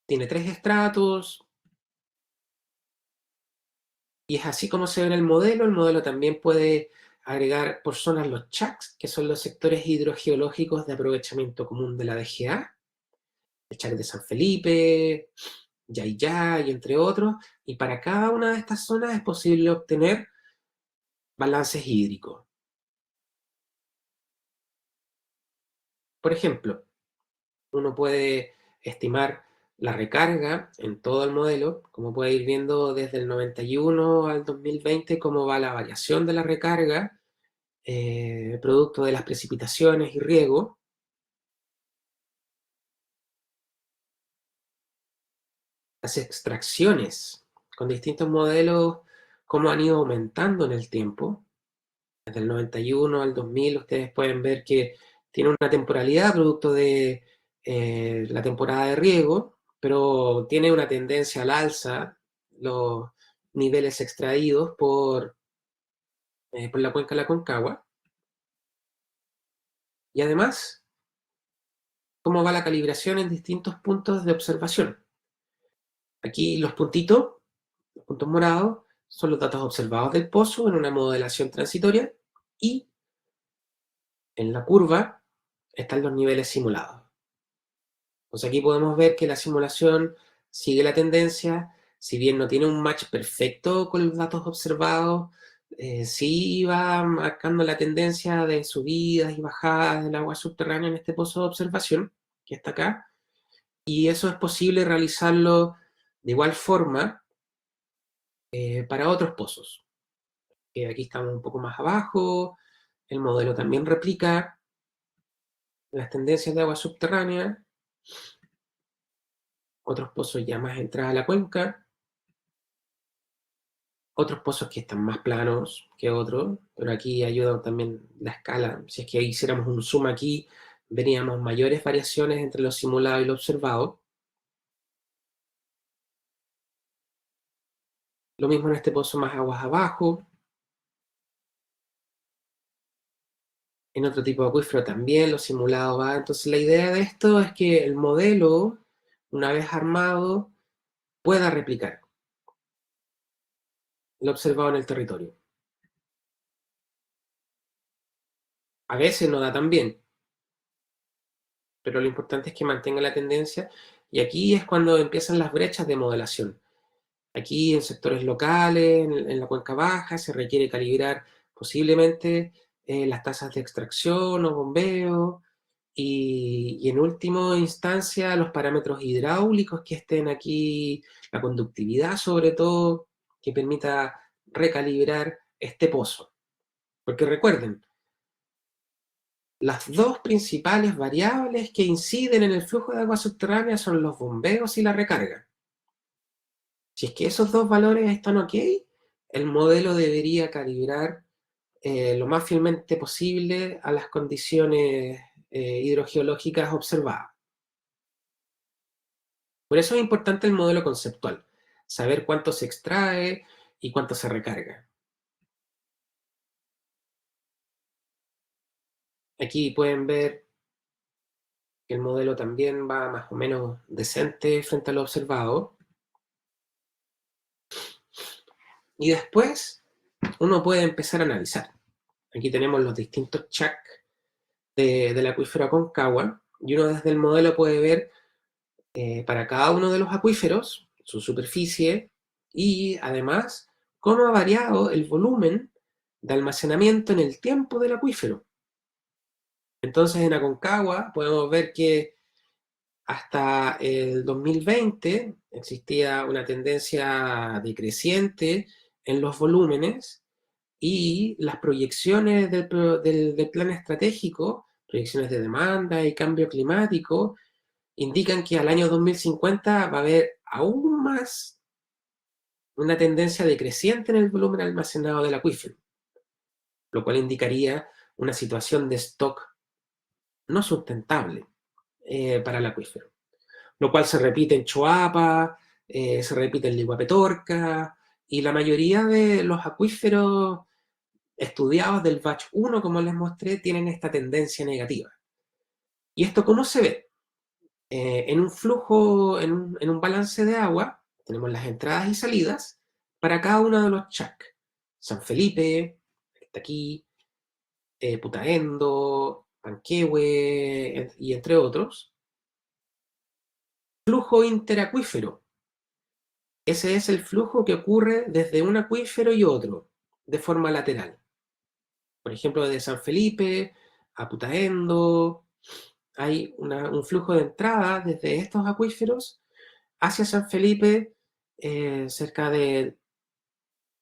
Speaker 4: Tiene 3 estratos, y es así como se ve en el modelo. El modelo también puede agregar por zonas los CHACs, que son los sectores hidrogeológicos de aprovechamiento común de la DGA, el CHAC de San Felipe, Yayay, entre otros, y para cada una de estas zonas es posible obtener balances hídricos. Por ejemplo, uno puede estimar la recarga en todo el modelo, como puede ir viendo desde el 91 al 2020 cómo va la variación de la recarga, producto de las precipitaciones y riego. Las extracciones con distintos modelos, cómo han ido aumentando en el tiempo. Desde el 91 al 2000 ustedes pueden ver que tiene una temporalidad producto de la temporada de riego, pero tiene una tendencia al alza los niveles extraídos por la cuenca de la Aconcagua. Y además, cómo va la calibración en distintos puntos de observación. Aquí los puntitos morados son los datos observados del pozo en una modelación transitoria, y en la curva están los niveles simulados. Pues aquí podemos ver que la simulación sigue la tendencia, si bien no tiene un match perfecto con los datos observados, sí va marcando la tendencia de subidas y bajadas del agua subterránea en este pozo de observación, que está acá, y eso es posible realizarlo de igual forma para otros pozos. Aquí estamos un poco más abajo, el modelo también replica las tendencias de agua subterránea, otros pozos ya más entrada a la cuenca, otros pozos que están más planos que otros, pero aquí ayuda también la escala. Si es que hiciéramos un zoom aquí, veríamos mayores variaciones entre lo simulado y lo observado. Lo mismo en este pozo más aguas abajo. En otro tipo de acuífero también lo simulado va. Entonces la idea de esto es que el modelo, una vez armado, pueda replicar lo observado en el territorio. A veces no da tan bien, pero lo importante es que mantenga la tendencia, y aquí es cuando empiezan las brechas de modelación. Aquí en sectores locales, en la cuenca baja, se requiere calibrar posiblemente las tasas de extracción o bombeo, y en última instancia los parámetros hidráulicos que estén aquí, la conductividad sobre todo, que permita recalibrar este pozo. Porque recuerden, las dos principales variables que inciden en el flujo de agua subterránea son los bombeos y la recarga. Si es que esos dos valores están ok, el modelo debería calibrar lo más fielmente posible a las condiciones hidrogeológicas observadas. Por eso es importante el modelo conceptual, saber cuánto se extrae y cuánto se recarga. Aquí pueden ver que el modelo también va más o menos decente frente a lo observado. Y después uno puede empezar a analizar. Aquí tenemos los distintos chacks del acuífero Aconcagua, y uno desde el modelo puede ver para cada uno de los acuíferos su superficie y además cómo ha variado el volumen de almacenamiento en el tiempo del acuífero. Entonces en Aconcagua podemos ver que hasta el 2020 existía una tendencia decreciente en los volúmenes y las proyecciones del plan estratégico, proyecciones de demanda y cambio climático, indican que al año 2050 va a haber aún más una tendencia decreciente en el volumen almacenado del acuífero, lo cual indicaría una situación de stock no sustentable para el acuífero, lo cual se repite en Choapa, se repite en Liguapetorca, y la mayoría de los acuíferos estudiados del batch 1, como les mostré, tienen esta tendencia negativa. ¿Y esto cómo se ve? En un flujo, en un balance de agua, tenemos las entradas y salidas para cada uno de los chacks. San Felipe, que está aquí, Putaendo, Panquehue, y entre otros. Flujo interacuífero. Ese es el flujo que ocurre desde un acuífero y otro, de forma lateral. Por ejemplo, de San Felipe a Putaendo, hay un flujo de entrada desde estos acuíferos hacia San Felipe cerca de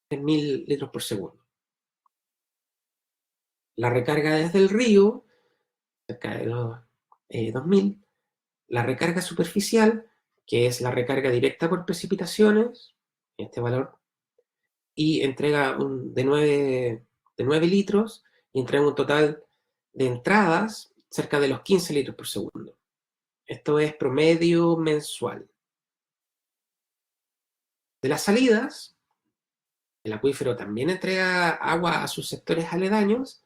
Speaker 4: 3.000 litros por segundo. La recarga desde el río, cerca de los 2.000. La recarga superficial, que es la recarga directa por precipitaciones, este valor, y entrega de 9 litros, y entrega un total de entradas cerca de los 15 litros por segundo. Esto es promedio mensual. De las salidas, el acuífero también entrega agua a sus sectores aledaños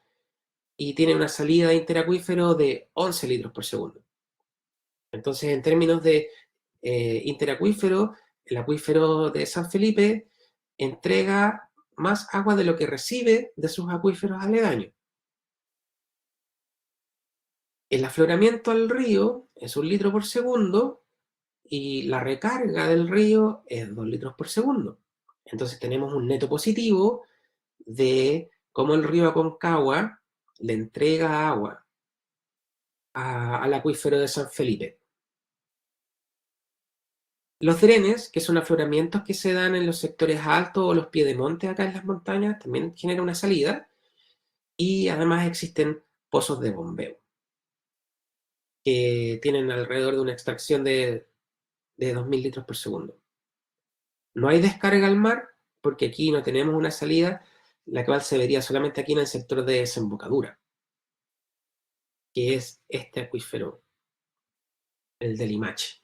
Speaker 4: y tiene una salida interacuífero de 11 litros por segundo. Entonces, en términos de interacuífero, el acuífero de San Felipe entrega más agua de lo que recibe de sus acuíferos aledaños. El afloramiento al río es 1 litro por segundo y la recarga del río es 2 litros por segundo. Entonces tenemos un neto positivo de cómo el río Aconcagua le entrega agua al acuífero de San Felipe. Los drenes, que son afloramientos que se dan en los sectores altos o los piedemontes acá en las montañas, también generan una salida, y además existen pozos de bombeo, que tienen alrededor de una extracción de 2.000 litros por segundo. No hay descarga al mar, porque aquí no tenemos una salida, la cual se vería solamente aquí en el sector de desembocadura, que es este acuífero, el de Limache.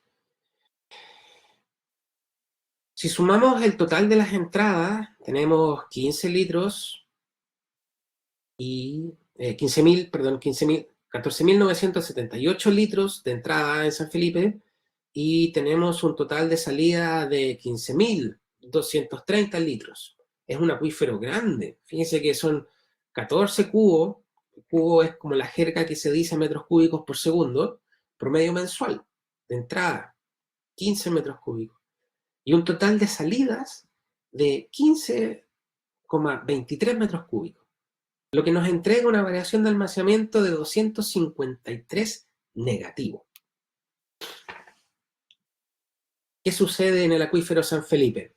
Speaker 4: Si sumamos el total de las entradas, tenemos 15 litros y 14.978 litros de entrada en San Felipe, y tenemos un total de salida de 15.230 litros. Es un acuífero grande. Fíjense que son 14 cubos. El cubo es como la jerga que se dice metros cúbicos por segundo, promedio mensual de entrada, 15 metros cúbicos. Y un total de salidas de 15,23 metros cúbicos, lo que nos entrega una variación de almacenamiento de 253 negativo. ¿Qué sucede en el acuífero San Felipe?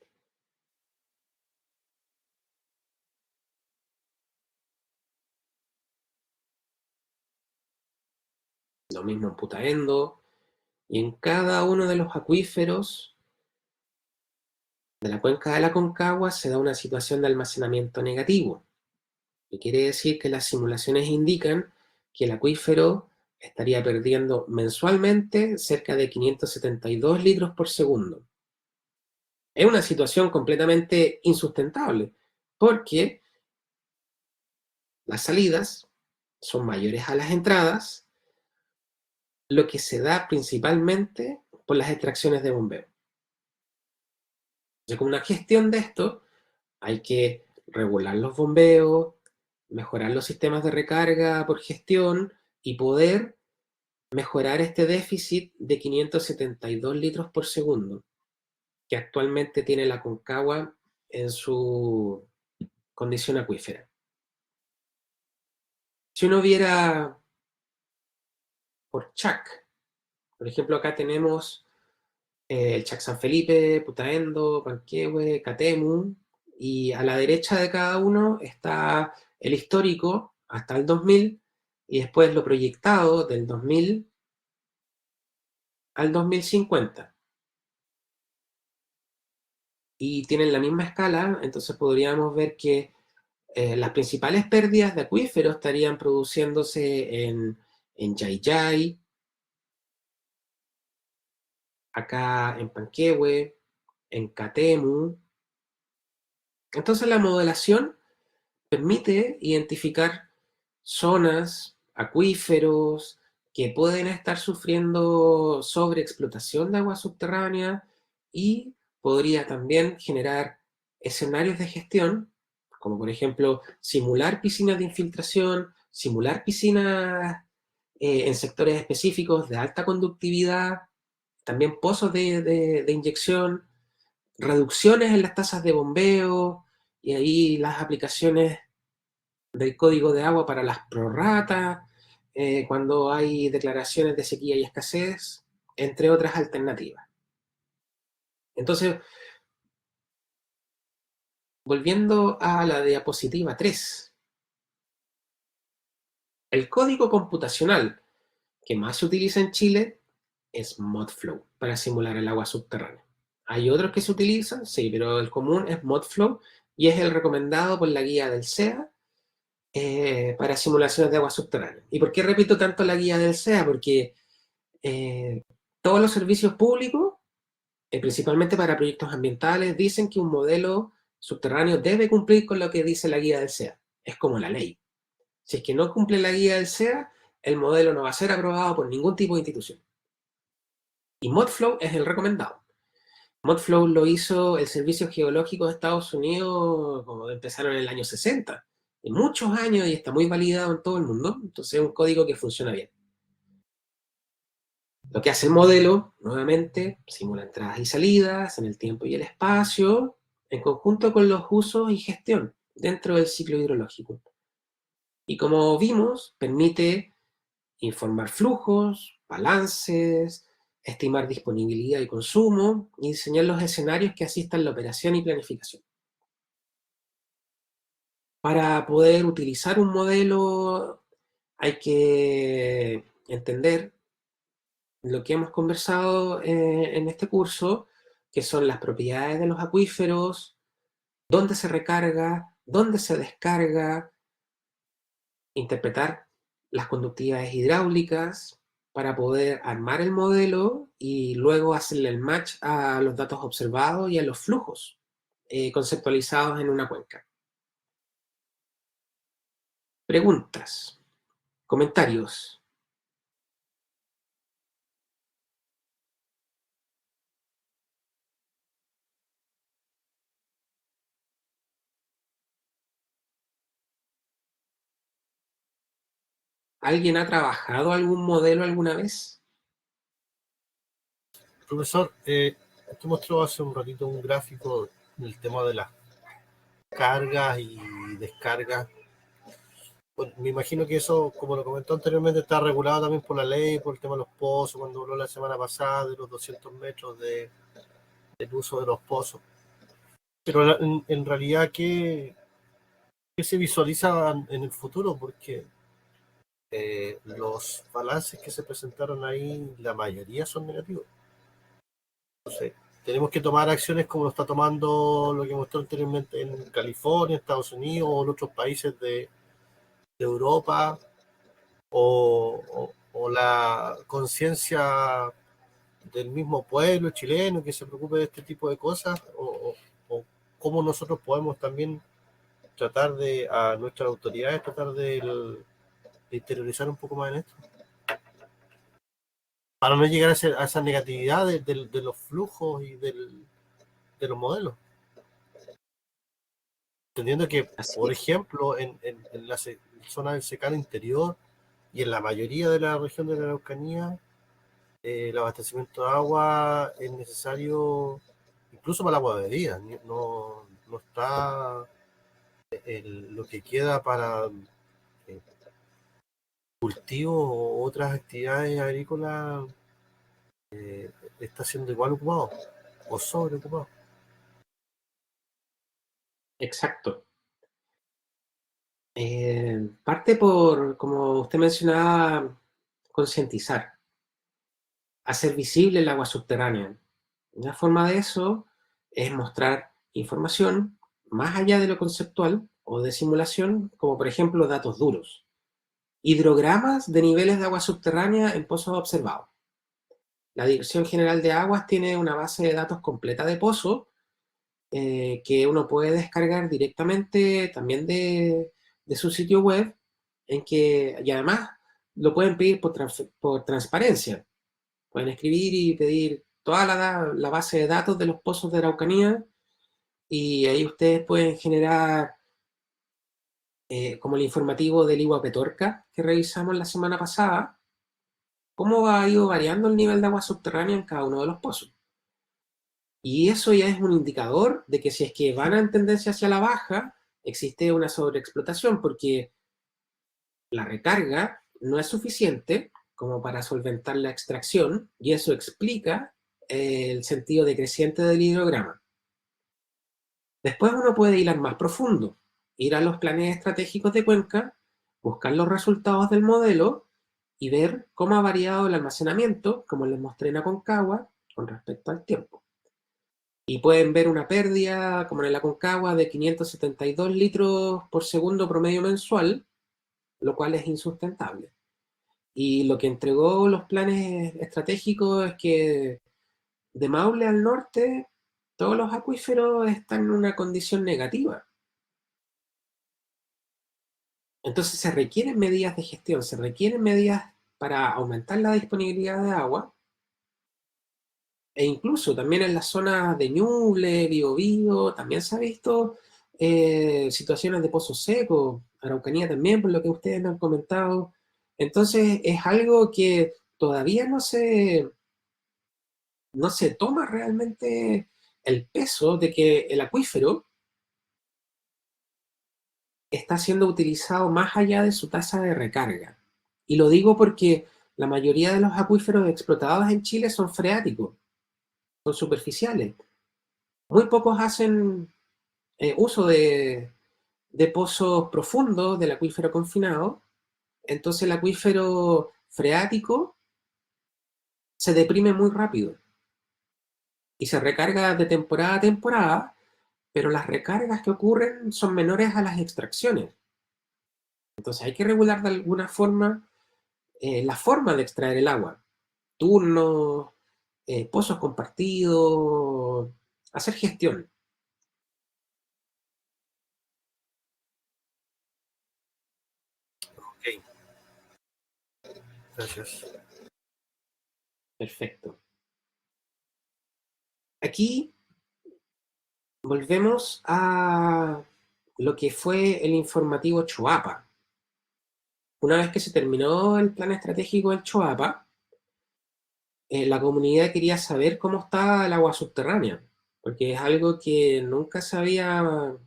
Speaker 4: Lo mismo en Putaendo, y en cada uno de los acuíferos de la cuenca de la Concagua se da una situación de almacenamiento negativo. Y quiere decir que las simulaciones indican que el acuífero estaría perdiendo mensualmente cerca de 572 litros por segundo. Es una situación completamente insustentable, porque las salidas son mayores a las entradas, lo que se da principalmente por las extracciones de bombeo. Entonces, con una gestión de esto, hay que regular los bombeos, mejorar los sistemas de recarga por gestión y poder mejorar este déficit de 572 litros por segundo que actualmente tiene la Concagua en su condición acuífera. Si uno viera por Chac, por ejemplo, acá tenemos el Chac San Felipe, Putaendo, Panquehue, Catemu, y a la derecha de cada uno está el histórico hasta el 2000, y después lo proyectado del 2000 al 2050. Y tienen la misma escala, entonces podríamos ver que las principales pérdidas de acuíferos estarían produciéndose en Yayay, acá en Panquehue, en Catemu. Entonces la modelación permite identificar zonas, acuíferos, que pueden estar sufriendo sobreexplotación de agua subterránea y podría también generar escenarios de gestión, como por ejemplo simular piscinas de infiltración, simular piscinas en sectores específicos de alta conductividad, también pozos de inyección, reducciones en las tasas de bombeo y ahí las aplicaciones del código de agua para las prorratas, cuando hay declaraciones de sequía y escasez, entre otras alternativas. Entonces, volviendo a la diapositiva 3, el código computacional que más se utiliza en Chile es ModFlow para simular el agua subterránea. Hay otros que se utilizan, sí, pero el común es ModFlow y es el recomendado por la guía del SEA para simulaciones de agua subterránea. ¿Y por qué repito tanto la guía del SEA? Porque todos los servicios públicos, principalmente para proyectos ambientales, dicen que un modelo subterráneo debe cumplir con lo que dice la guía del SEA. Es como la ley. Si es que no cumple la guía del SEA, el modelo no va a ser aprobado por ningún tipo de institución. Y ModFlow es el recomendado. ModFlow lo hizo el Servicio Geológico de Estados Unidos, como empezaron en el año 60, en muchos años, y está muy validado en todo el mundo. Entonces es un código que funciona bien. Lo que hace el modelo, nuevamente, simula entradas y salidas en el tiempo y el espacio, en conjunto con los usos y gestión dentro del ciclo hidrológico. Y como vimos, permite informar flujos, balances, estimar disponibilidad y consumo, y diseñar los escenarios que asistan la operación y planificación. Para poder utilizar un modelo hay que entender lo que hemos conversado en este curso, que son las propiedades de los acuíferos, dónde se recarga, dónde se descarga, interpretar las conductividades hidráulicas para poder armar el modelo y luego hacerle el match a los datos observados y a los flujos conceptualizados en una cuenca. Preguntas, comentarios. ¿Alguien ha trabajado algún modelo alguna vez?
Speaker 8: Profesor, usted mostró hace un ratito un gráfico en el tema de las cargas y descargas. bueno, me imagino que eso, como lo comentó anteriormente, está regulado también por la ley, por el tema de los pozos, cuando habló la semana pasada de los 200 metros del uso de los pozos. Pero en realidad, ¿qué se visualiza en el futuro? Porque los balances que se presentaron ahí, la mayoría son negativos. Entonces, tenemos que tomar acciones como lo está tomando lo que mostró anteriormente en California, Estados Unidos o en otros países de Europa, o la conciencia del mismo pueblo chileno que se preocupe de este tipo de cosas, o cómo nosotros podemos también tratar de, a nuestras autoridades, tratar de interiorizar un poco más en esto, para no llegar a esa negatividad de los flujos y de los modelos. Entendiendo que, por ejemplo, en la zona del secano interior y en la mayoría de la región de la Araucanía, el abastecimiento de agua es necesario incluso para el agua de bebida. No está lo que queda para cultivos o otras actividades agrícolas está siendo igual ocupado o sobreocupado.
Speaker 4: Exacto. Parte por, como usted mencionaba, concientizar, hacer visible el agua subterránea. Una forma de eso es mostrar información más allá de lo conceptual o de simulación, como por ejemplo datos duros. Hidrogramas de niveles de agua subterránea en pozos observados. La Dirección General de Aguas tiene una base de datos completa de pozos que uno puede descargar directamente también de su sitio web, y además lo pueden pedir por transparencia. Pueden escribir y pedir toda la base de datos de los pozos de Araucanía, y ahí ustedes pueden generar, como el informativo del Igua Petorca que revisamos la semana pasada, cómo ha ido variando el nivel de agua subterránea en cada uno de los pozos. Y eso ya es un indicador de que si es que van en tendencia hacia la baja, existe una sobreexplotación, porque la recarga no es suficiente como para solventar la extracción, y eso explica el sentido decreciente del hidrograma. Después uno puede ir al más profundo, ir a los planes estratégicos de cuenca, buscar los resultados del modelo y ver cómo ha variado el almacenamiento, como les mostré en Aconcagua, con respecto al tiempo. Y pueden ver una pérdida, como en el Aconcagua, de 572 litros por segundo promedio mensual, lo cual es insustentable. Y lo que entregó los planes estratégicos es que de Maule al norte, todos los acuíferos están en una condición negativa. Entonces se requieren medidas de gestión, se requieren medidas para aumentar la disponibilidad de agua, e incluso también en las zonas de Ñuble, Biobío, también se ha visto situaciones de pozos secos, Araucanía también, por lo que ustedes me han comentado. Entonces es algo que todavía no se toma realmente el peso de que el acuífero está siendo utilizado más allá de su tasa de recarga. Y lo digo porque la mayoría de los acuíferos explotados en Chile son freáticos, son superficiales. Muy pocos hacen uso de pozos profundos del acuífero confinado. Entonces el acuífero freático se deprime muy rápido y se recarga de temporada a temporada, pero las recargas que ocurren son menores a las extracciones. Entonces hay que regular de alguna forma la forma de extraer el agua. Turnos, pozos compartidos, hacer gestión.
Speaker 8: Ok. Gracias.
Speaker 4: Perfecto. Aquí volvemos a lo que fue el informativo Choapa. Una vez que se terminó el plan estratégico del Choapa, la comunidad quería saber cómo estaba el agua subterránea, porque es algo que nunca se había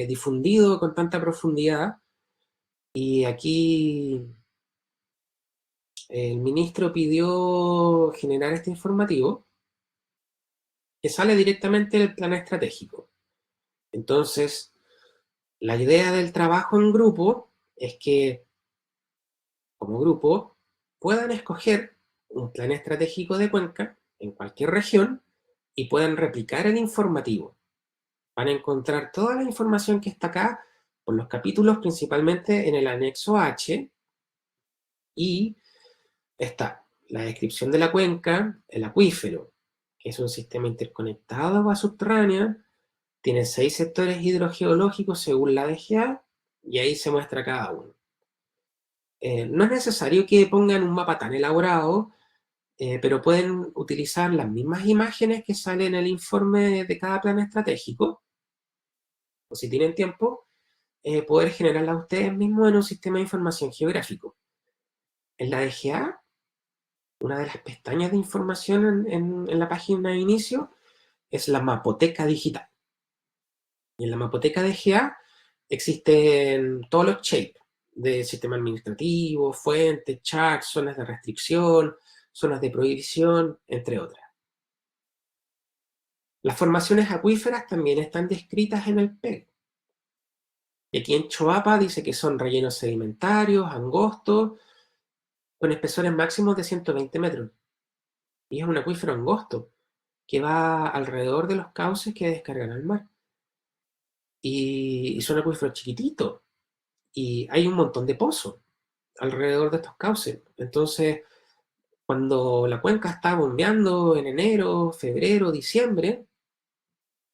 Speaker 4: difundido con tanta profundidad, Y aquí el ministro pidió generar este informativo que sale directamente del plan estratégico. Entonces, la idea del trabajo en grupo es que, como grupo, puedan escoger un plan estratégico de Cuenca en cualquier región y puedan replicar el informativo. Van a encontrar toda la información que está acá por los capítulos, principalmente en el anexo H, y está la descripción de la cuenca, el acuífero, que es un sistema interconectado de agua subterránea, tiene 6 sectores hidrogeológicos según la DGA, y ahí se muestra cada uno. No es necesario que pongan un mapa tan elaborado, pero pueden utilizar las mismas imágenes que salen en el informe de cada plan estratégico, o si tienen tiempo, poder generarlas ustedes mismos en un sistema de información geográfico. En la DGA, una de las pestañas de información en la página de inicio es la mapoteca digital. Y en la mapoteca DGA existen todos los shapes del sistema administrativo, fuentes, chats, zonas de restricción, zonas de prohibición, entre otras. Las formaciones acuíferas también están descritas en el PEG. Y aquí en Choapa dice que son rellenos sedimentarios, angostos, con espesores máximos de 120 metros. Y es un acuífero angosto, que va alrededor de los cauces que descargan al mar. Y son acuíferos chiquititos. Y hay un montón de pozos alrededor de estos cauces. Entonces, cuando la cuenca está bombeando en enero, febrero, diciembre,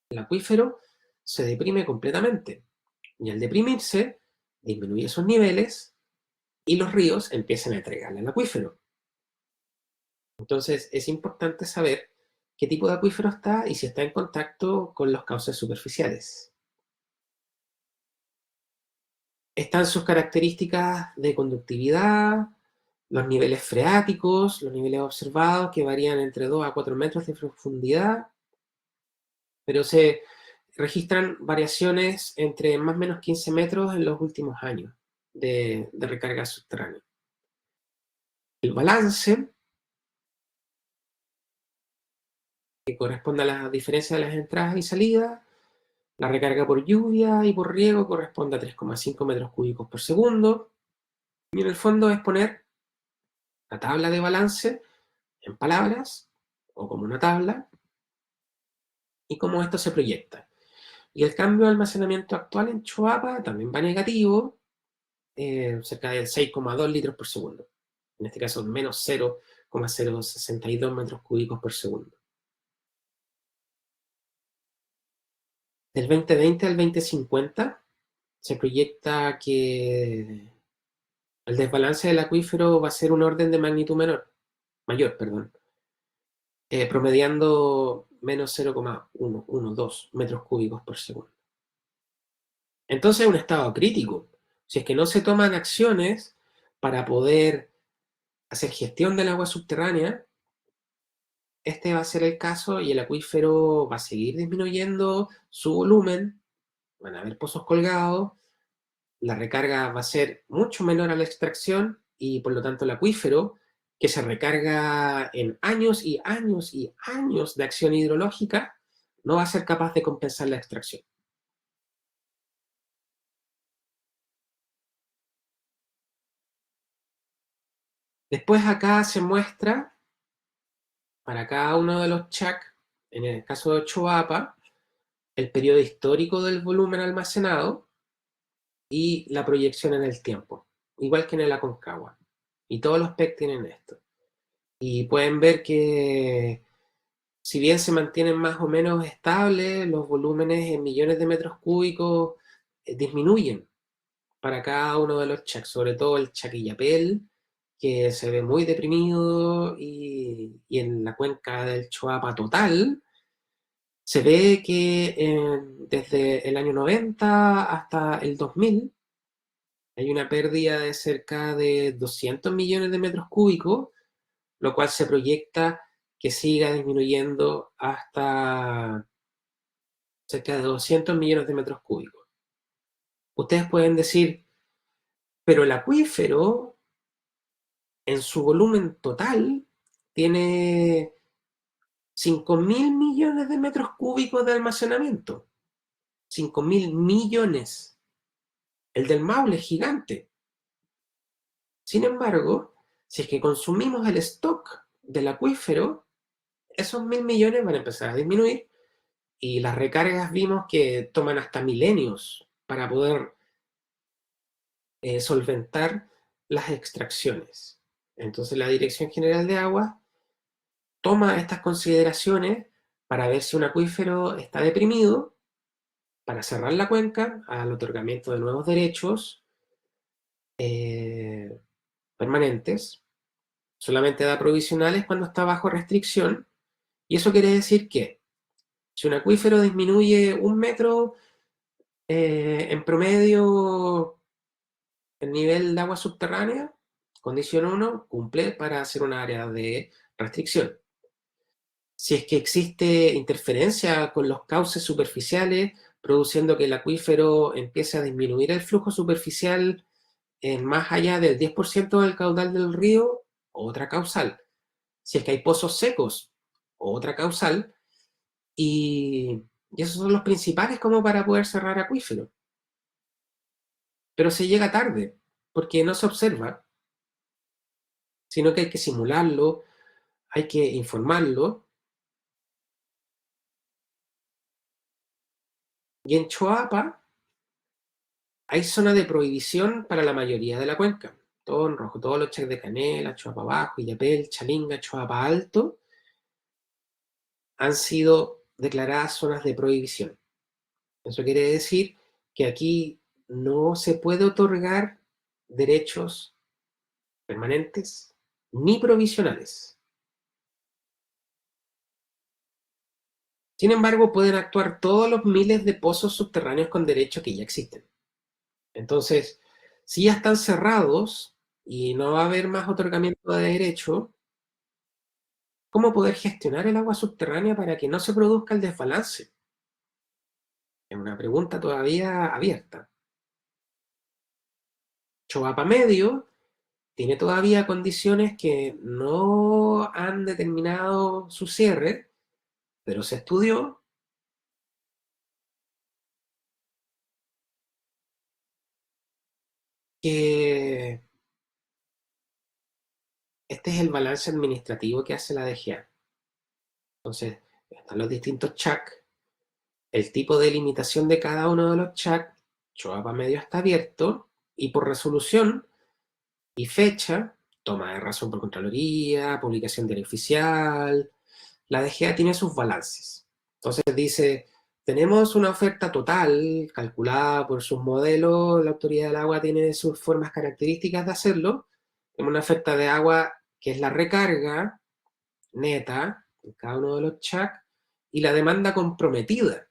Speaker 4: el acuífero se deprime completamente. Y al deprimirse, disminuye sus niveles y los ríos empiezan a entregarle al acuífero. Entonces, es importante saber qué tipo de acuífero está y si está en contacto con los cauces superficiales. Están sus características de conductividad, los niveles freáticos, los niveles observados que varían entre 2 a 4 metros de profundidad, pero se registran variaciones entre más o menos 15 metros en los últimos años de recarga subterránea. El balance, que corresponde a la diferencia de las entradas y salidas, la recarga por lluvia y por riego corresponde a 3,5 metros cúbicos por segundo, y en el fondo es poner la tabla de balance en palabras o como una tabla y cómo esto se proyecta. Y el cambio de almacenamiento actual en Choapa también va negativo, cerca de 6,2 litros por segundo. En este caso, menos 0,062 metros cúbicos por segundo. Del 2020 al 2050 se proyecta que el desbalance del acuífero va a ser un orden de magnitud mayor, promediando menos 0,112 metros cúbicos por segundo. Entonces es un estado crítico. Si es que no se toman acciones para poder hacer gestión del agua subterránea, este va a ser el caso y el acuífero va a seguir disminuyendo su volumen, van a haber pozos colgados, la recarga va a ser mucho menor a la extracción y por lo tanto el acuífero, que se recarga en años y años y años de acción hidrológica, no va a ser capaz de compensar la extracción. Después acá se muestra para cada uno de los CHAC, en el caso de Choapa, el periodo histórico del volumen almacenado y la proyección en el tiempo, igual que en el Aconcagua. Y todos los PEC tienen esto. Y pueden ver que si bien se mantienen más o menos estables, los volúmenes en millones de metros cúbicos disminuyen para cada uno de los CHAC, sobre todo el Chaquillapel, que se ve muy deprimido, y en la cuenca del Choapa total, se ve que desde el año 90 hasta el 2000 hay una pérdida de cerca de 200 millones de metros cúbicos, lo cual se proyecta que siga disminuyendo hasta cerca de 200 millones de metros cúbicos. Ustedes pueden decir, Pero el acuífero, en su volumen total, tiene 5.000 millones de metros cúbicos de almacenamiento. 5.000 millones. El del Maule es gigante. Sin embargo, si es que consumimos el stock del acuífero, esos 1.000 millones van a empezar a disminuir y las recargas vimos que toman hasta milenios para poder solventar las extracciones. Entonces la Dirección General de Aguas toma estas consideraciones para ver si un acuífero está deprimido, para cerrar la cuenca al otorgamiento de nuevos derechos permanentes. Solamente da provisionales cuando está bajo restricción, y eso quiere decir que si un acuífero disminuye 1 metro en promedio el nivel de agua subterránea, condición 1, cumple para hacer un área de restricción. Si es que existe interferencia con los cauces superficiales, produciendo que el acuífero empiece a disminuir el flujo superficial en más allá del 10% del caudal del río, otra causal. Si es que hay pozos secos, otra causal. Y esos son los principales como para poder cerrar acuífero. Pero se llega tarde, porque no se observa, sino que hay que simularlo, hay que informarlo. Y en Choapa hay zona de prohibición para la mayoría de la cuenca. Todo en rojo, todos los chacos de Canela, Choapa Bajo, Illapel, Chalinga, Choapa Alto han sido declaradas zonas de prohibición. Eso quiere decir que aquí no se puede otorgar derechos permanentes ni provisionales. Sin embargo, pueden actuar todos los miles de pozos subterráneos con derecho que ya existen. Entonces, si ya están cerrados y no va a haber más otorgamiento de derecho, ¿cómo poder gestionar el agua subterránea para que no se produzca el desbalance? Es una pregunta todavía abierta. Choapa Medio tiene todavía condiciones que no han determinado su cierre, pero se estudió que este es el balance administrativo que hace la DGA. Entonces, están los distintos CHAC, el tipo de limitación de cada uno de los CHAC, Choapa Medio está abierto, y por resolución y fecha, toma de razón por Contraloría, publicación diario oficial, la DGA tiene sus balances. Entonces dice, tenemos una oferta total calculada por sus modelos, la Autoridad del Agua tiene sus formas características de hacerlo, tenemos una oferta de agua que es la recarga neta en cada uno de los CHAC y la demanda comprometida.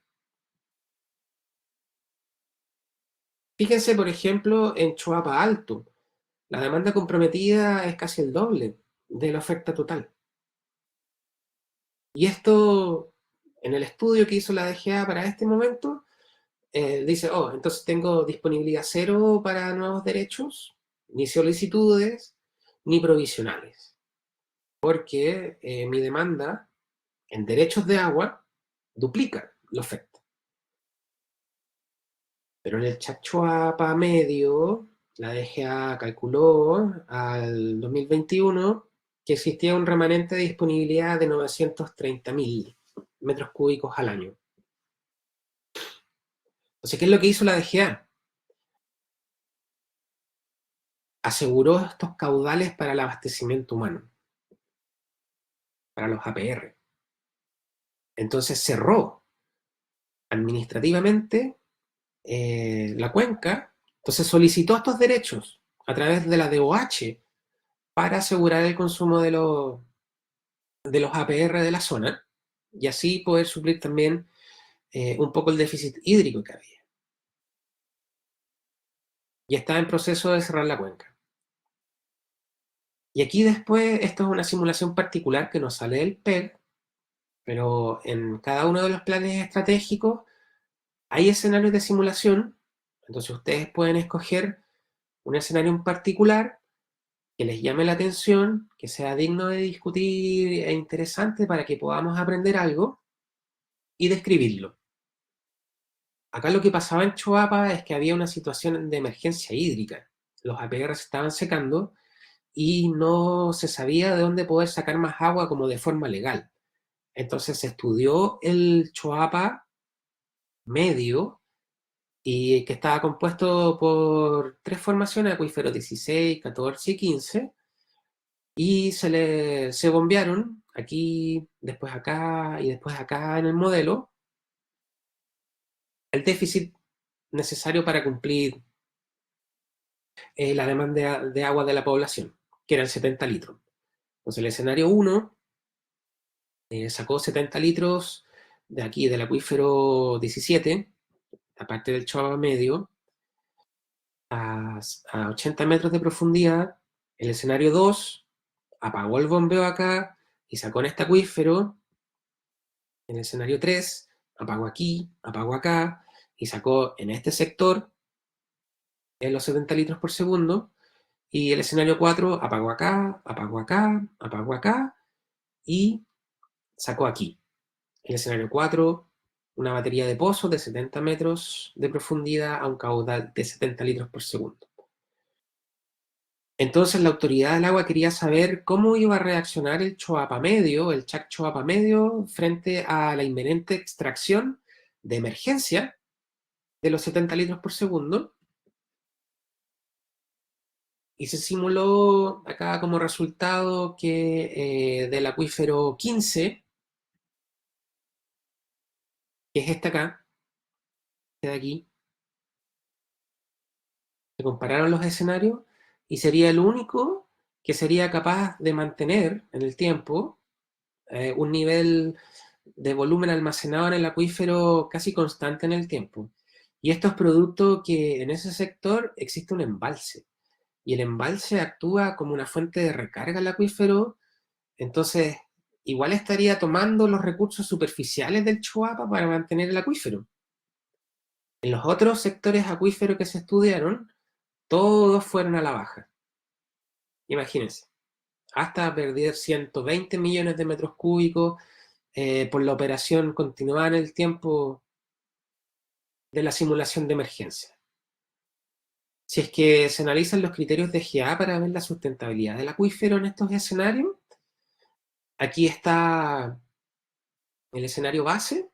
Speaker 4: Fíjense, por ejemplo, en Choapa Alto, la demanda comprometida es casi el doble de la oferta total. Y esto, en el estudio que hizo la DGA para este momento, dice, entonces tengo disponibilidad cero para nuevos derechos, ni solicitudes, ni provisionales. Porque mi demanda en derechos de agua duplica la oferta. Pero en el Choapa Medio, la DGA calculó al 2021 que existía un remanente de disponibilidad de 930.000 metros cúbicos al año. Entonces, ¿qué es lo que hizo la DGA? Aseguró estos caudales para el abastecimiento humano, para los APR. Entonces cerró administrativamente la cuenca, entonces solicitó estos derechos a través de la DOH para asegurar el consumo de los APR de la zona y así poder suplir también un poco el déficit hídrico que había. Y está en proceso de cerrar la cuenca. Y aquí después, esto es una simulación particular que nos sale del PEG, pero en cada uno de los planes estratégicos hay escenarios de simulación, entonces ustedes pueden escoger un escenario en particular que les llame la atención, que sea digno de discutir e interesante para que podamos aprender algo y describirlo. Acá lo que pasaba en Choapa es que había una situación de emergencia hídrica. Los APR se estaban secando y no se sabía de dónde poder sacar más agua como de forma legal. Entonces se estudió el Choapa medio, y que estaba compuesto por 3 formaciones, acuíferos 16, 14 y 15, y se bombearon aquí, después acá y después acá en el modelo el déficit necesario para cumplir la demanda de agua de la población, que eran 70 litros. Entonces el escenario 1 sacó 70 litros de aquí, del acuífero 17, aparte del Choapa medio, a 80 metros de profundidad. El escenario 2 apagó el bombeo acá y sacó en este acuífero. En el escenario 3 apagó aquí, apagó acá y sacó en este sector en los 70 litros por segundo. Y el escenario 4 apagó acá, apagó acá, apagó acá y sacó aquí. El escenario 4, una batería de pozos de 70 metros de profundidad a un caudal de 70 litros por segundo. Entonces la autoridad del agua quería saber cómo iba a reaccionar el Choapa medio, el Chac Choapa medio, frente a la inminente extracción de emergencia de los 70 litros por segundo. Y se simuló acá como resultado que del acuífero 15, que es este acá, este de aquí, se compararon los escenarios y sería el único que sería capaz de mantener en el tiempo un nivel de volumen almacenado en el acuífero casi constante en el tiempo. Y esto es producto que en ese sector existe un embalse. Y el embalse actúa como una fuente de recarga al acuífero, entonces igual estaría tomando los recursos superficiales del Choapa para mantener el acuífero. En los otros sectores acuíferos que se estudiaron, todos fueron a la baja. Imagínense, hasta perder 120 millones de metros cúbicos por la operación continuada en el tiempo de la simulación de emergencia. Si es que se analizan los criterios de GA para ver la sustentabilidad del acuífero en estos escenarios, aquí está el escenario base,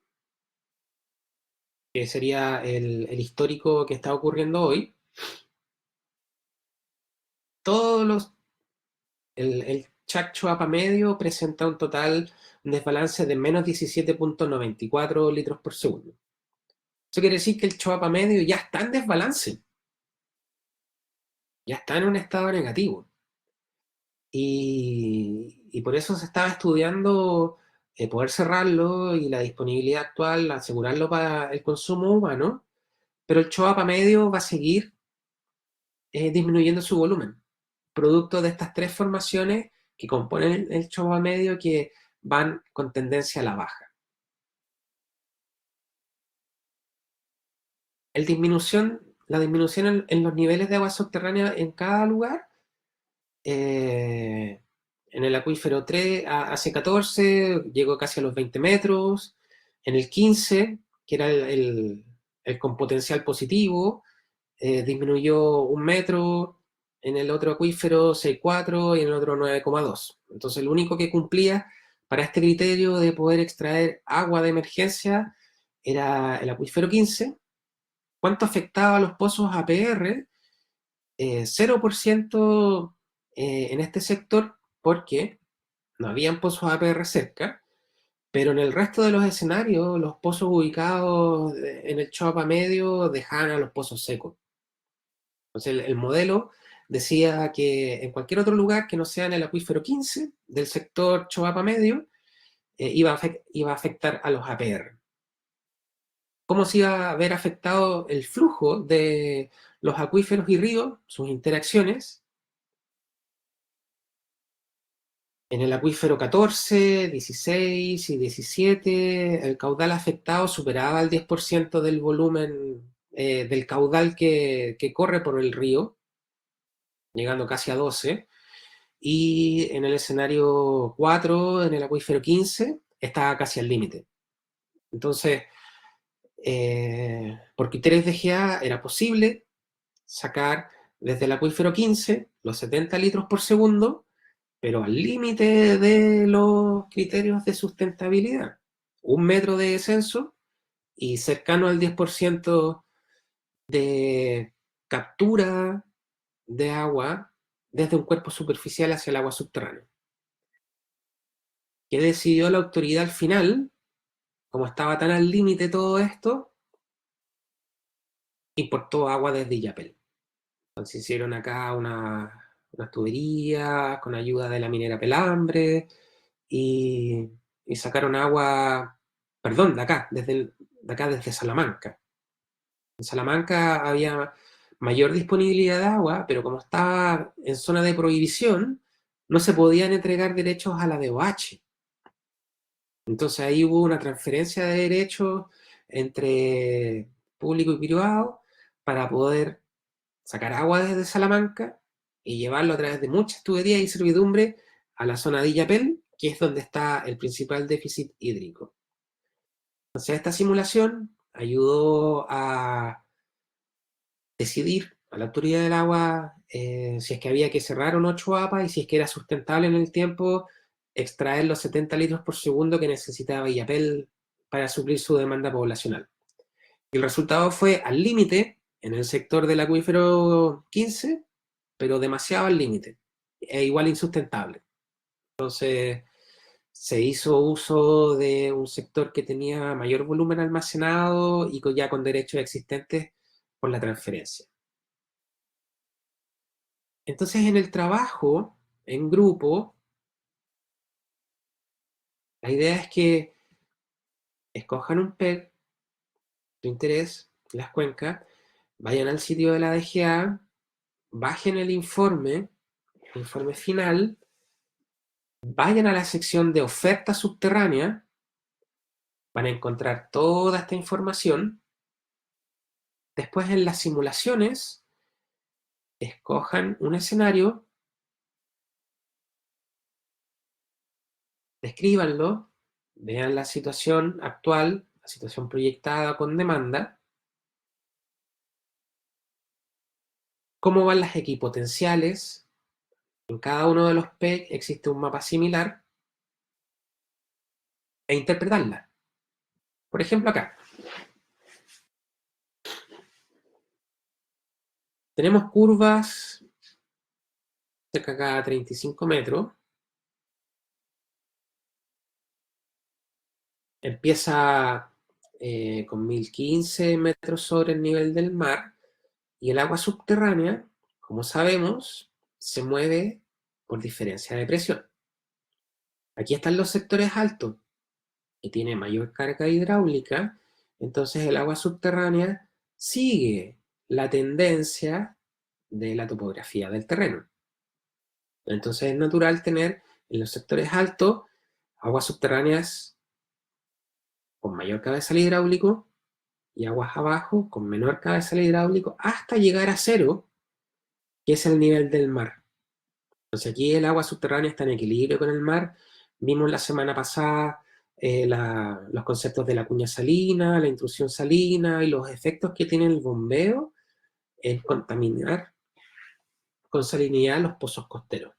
Speaker 4: que sería el histórico que está ocurriendo hoy. El Chac Choapa medio presenta un desbalance de menos 17.94 litros por segundo. Eso quiere decir que el Choapa medio ya está en desbalance. Ya está en un estado negativo. Y por eso se estaba estudiando poder cerrarlo y la disponibilidad actual, asegurarlo para el consumo humano, pero el Choapa medio va a seguir disminuyendo su volumen, producto de estas 3 formaciones que componen el Choapa medio que van con tendencia a la baja. La disminución en los niveles de agua subterránea en cada lugar, en el acuífero 3 hace 14 llegó casi a los 20 metros, en el 15, que era el con potencial positivo, disminuyó 1 metro, en el otro acuífero 6,4 y en el otro 9,2. Entonces el único que cumplía para este criterio de poder extraer agua de emergencia era el acuífero 15. ¿Cuánto afectaba a los pozos APR? 0% en este sector porque no habían pozos APR cerca, pero en el resto de los escenarios, los pozos ubicados en el Choapa medio dejaban a los pozos secos. Entonces el modelo decía que en cualquier otro lugar que no sea en el acuífero 15 del sector Choapa medio, iba a afectar a los APR. ¿Cómo se iba a ver afectado el flujo de los acuíferos y ríos, sus interacciones? En el acuífero 14, 16 y 17, el caudal afectado superaba el 10% del volumen del caudal que corre por el río. llegando casi a 12, y en el escenario 4, en el acuífero 15, está casi al límite. Entonces, por criterios de GA era posible sacar desde el acuífero 15 los 70 litros por segundo, pero al límite de los criterios de sustentabilidad. 1 metro de descenso y cercano al 10% de captura de agua desde un cuerpo superficial hacia el agua subterránea. ¿Qué decidió la autoridad al final? Como estaba tan al límite todo esto, importó agua desde Illapel. Entonces hicieron acá unas tuberías con ayuda de la minera Pelambre y sacaron agua, perdón, de acá, desde Salamanca. En Salamanca había mayor disponibilidad de agua, pero como estaba en zona de prohibición, no se podían entregar derechos a la DOH. Entonces ahí hubo una transferencia de derechos entre público y privado para poder sacar agua desde Salamanca y llevarlo a través de muchas tuberías y servidumbre a la zona de Illapel, que es donde está el principal déficit hídrico. Entonces esta simulación ayudó a decidir a la autoridad del agua si es que había que cerrar o no Choapa y si es que era sustentable en el tiempo extraer los 70 litros por segundo que necesitaba Illapel para suplir su demanda poblacional. Y el resultado fue al límite en el sector del acuífero 15, pero demasiado al límite, e igual insustentable. Entonces se hizo uso de un sector que tenía mayor volumen almacenado y ya con derechos existentes por la transferencia. Entonces en el trabajo, en grupo, la idea es que escojan un PEC, su interés, las cuencas, vayan al sitio de la DGA, bajen el informe final, vayan a la sección de oferta subterránea, van a encontrar toda esta información. Después en las simulaciones, escojan un escenario, descríbanlo, vean la situación actual, la situación proyectada con demanda, cómo van las equipotenciales. En cada uno de los PEC existe un mapa similar e interpretarla. Por ejemplo, acá tenemos curvas cerca de cada 35 metros. Empieza con 1015 metros sobre el nivel del mar y el agua subterránea, como sabemos, se mueve por diferencia de presión. Aquí están los sectores altos, que tiene mayor carga hidráulica, entonces el agua subterránea sigue la tendencia de la topografía del terreno. Entonces es natural tener en los sectores altos aguas subterráneas con mayor cabezal hidráulico y aguas abajo con menor cabezal hidráulico hasta llegar a cero, que es el nivel del mar. Entonces aquí el agua subterránea está en equilibrio con el mar. Vimos la semana pasada los conceptos de la cuña salina, la intrusión salina y los efectos que tiene el bombeo en contaminar con salinidad los pozos costeros.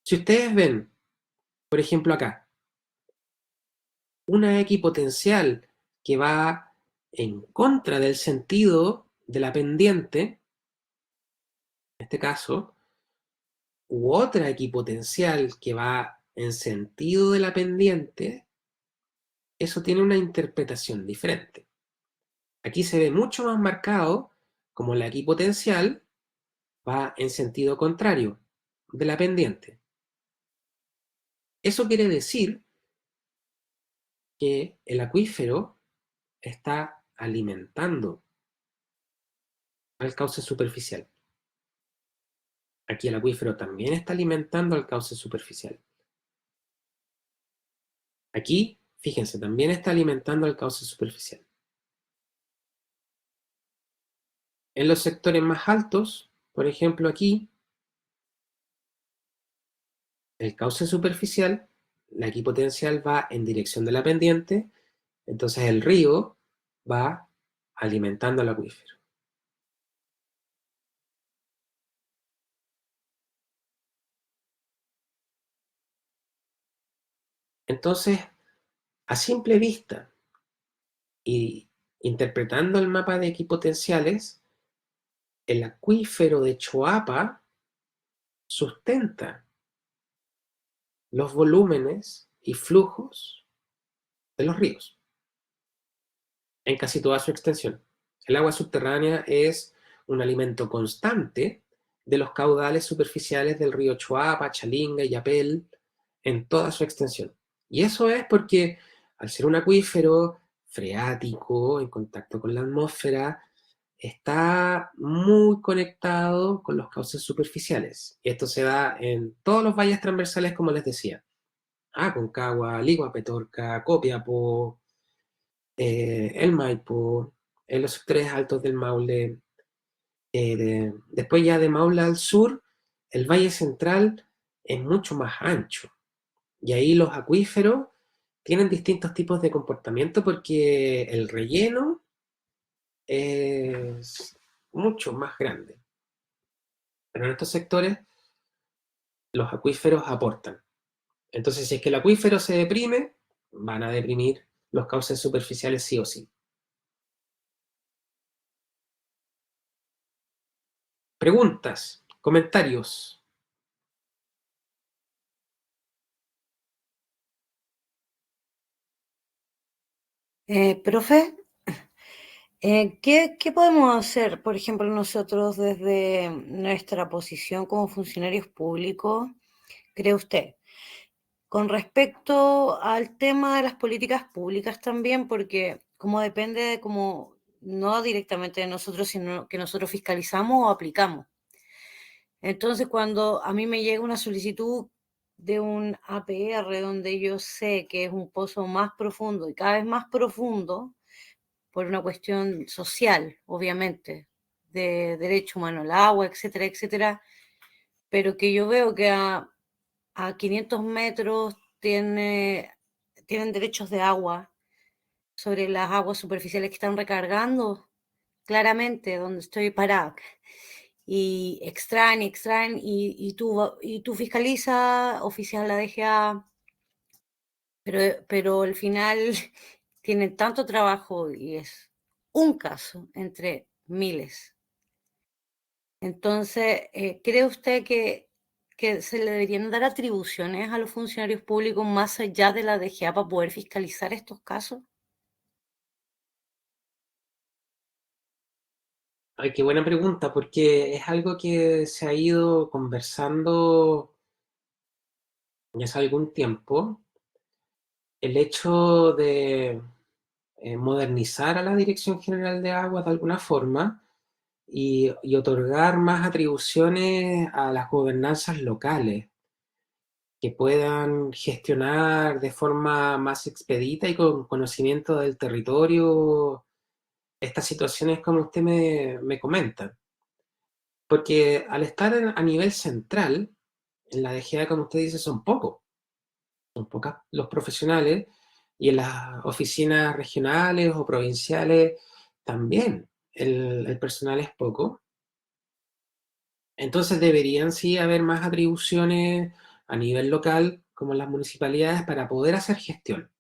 Speaker 4: Si ustedes ven, por ejemplo acá, una equipotencial que va en contra del sentido de la pendiente, en este caso, u otra equipotencial que va en sentido de la pendiente, eso tiene una interpretación diferente. Aquí se ve mucho más marcado como la equipotencial va en sentido contrario de la pendiente. Eso quiere decir que el acuífero está alimentando al cauce superficial. Aquí el acuífero también está alimentando al cauce superficial. Aquí, fíjense, también está alimentando al cauce superficial. En los sectores más altos, por ejemplo aquí, el cauce superficial, la equipotencial va en dirección de la pendiente, entonces el río va alimentando al acuífero. Entonces, a simple vista y interpretando el mapa de equipotenciales, el acuífero de Choapa sustenta los volúmenes y flujos de los ríos en casi toda su extensión. El agua subterránea es un alimento constante de los caudales superficiales del río Choapa, Chalinga y Yapel en toda su extensión. Y eso es porque al ser un acuífero freático, en contacto con la atmósfera, está muy conectado con los cauces superficiales. Esto se da en todos los valles transversales, como les decía. Aconcagua, Ligua, Petorca, Copiapó, el Maipo, en los sectores altos del Maule. Después ya de Maule al sur, el valle central es mucho más ancho. Y ahí los acuíferos tienen distintos tipos de comportamiento porque el relleno es mucho más grande. Pero en estos sectores los acuíferos aportan. Entonces, si es que el acuífero se deprime, van a deprimir los cauces superficiales sí o sí. Preguntas, comentarios.
Speaker 9: Profe, ¿qué podemos hacer, por ejemplo, nosotros desde nuestra posición como funcionarios públicos, cree usted, con respecto al tema de las políticas públicas también, porque como depende de como no directamente de nosotros, sino que nosotros fiscalizamos o aplicamos? Entonces, cuando a mí me llega una solicitud de un APR donde yo sé que es un pozo más profundo y cada vez más profundo, por una cuestión social, obviamente, de derecho humano al agua, etcétera, etcétera, pero que yo veo que a 500 metros tienen derechos de agua sobre las aguas superficiales que están recargando, claramente, donde estoy parada. Y extraen, y tú fiscalizas, oficial la DGA, pero al final tienen tanto trabajo y es un caso entre miles. Entonces, ¿cree usted que se le deberían dar atribuciones a los funcionarios públicos más allá de la DGA para poder fiscalizar estos casos?
Speaker 4: Ay, qué buena pregunta, porque es algo que se ha ido conversando ya hace algún tiempo. El hecho de modernizar a la Dirección General de Aguas de alguna forma y otorgar más atribuciones a las gobernanzas locales que puedan gestionar de forma más expedita y con conocimiento del territorio estas situaciones como usted me comenta. Porque al estar a nivel central, en la DGA, como usted dice, son pocos los profesionales, y en las oficinas regionales o provinciales también el personal es poco. Entonces deberían sí haber más atribuciones a nivel local, como en las municipalidades, para poder hacer gestión,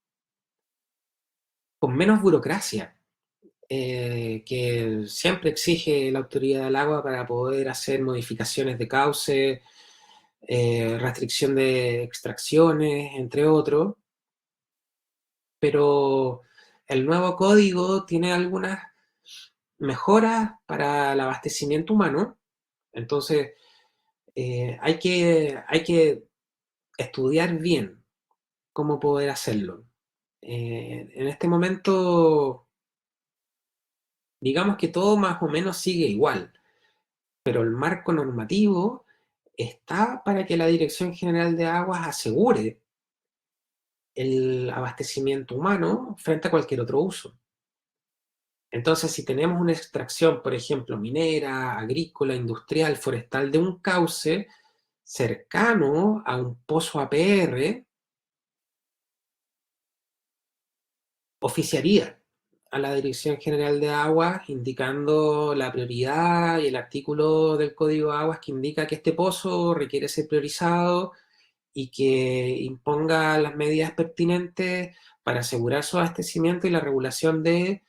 Speaker 4: con menos burocracia, que siempre exige la autoridad del agua para poder hacer modificaciones de cauce, restricción de extracciones, entre otros. Pero el nuevo código tiene algunas mejoras para el abastecimiento humano, entonces hay que estudiar bien cómo poder hacerlo. En este momento, digamos que todo más o menos sigue igual, pero el marco normativo está para que la Dirección General de Aguas asegure el abastecimiento humano frente a cualquier otro uso. Entonces, si tenemos una extracción, por ejemplo, minera, agrícola, industrial, forestal, de un cauce cercano a un pozo APR, oficiaría a la Dirección General de Aguas indicando la prioridad y el artículo del Código de Aguas que indica que este pozo requiere ser priorizado y que imponga las medidas pertinentes para asegurar su abastecimiento y la regulación de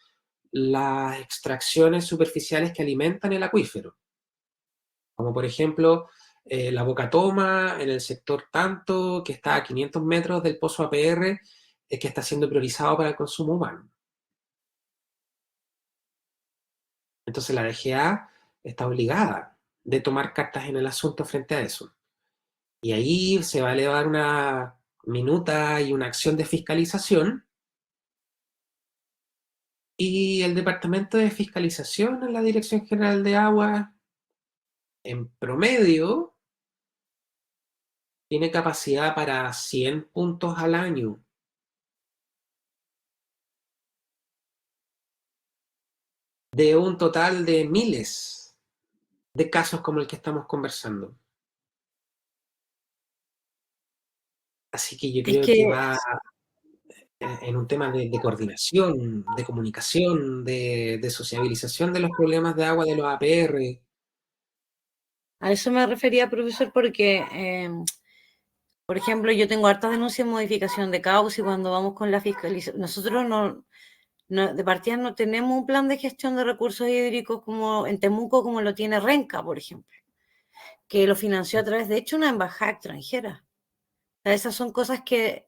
Speaker 4: las extracciones superficiales que alimentan el acuífero. Como por ejemplo, la Boca Toma en el sector tanto, que está a 500 metros del pozo APR, que está siendo priorizado para el consumo humano. Entonces la DGA está obligada de tomar cartas en el asunto frente a eso. Y ahí se va a elevar una minuta y una acción de fiscalización. Y el Departamento de Fiscalización en la Dirección General de Aguas, en promedio, tiene capacidad para 100 puntos al año. De un total de miles de casos como el que estamos conversando. Así que yo creo que va en un tema de coordinación, de comunicación, de sociabilización de los problemas de agua de los APR.
Speaker 9: A eso me refería, profesor, porque, por ejemplo, yo tengo hartas denuncias de modificación de cauce y cuando vamos con la fiscalización, nosotros de partida no tenemos un plan de gestión de recursos hídricos como en Temuco, como lo tiene Renca, por ejemplo, que lo financió a través, de hecho, una embajada extranjera. O sea, esas son cosas que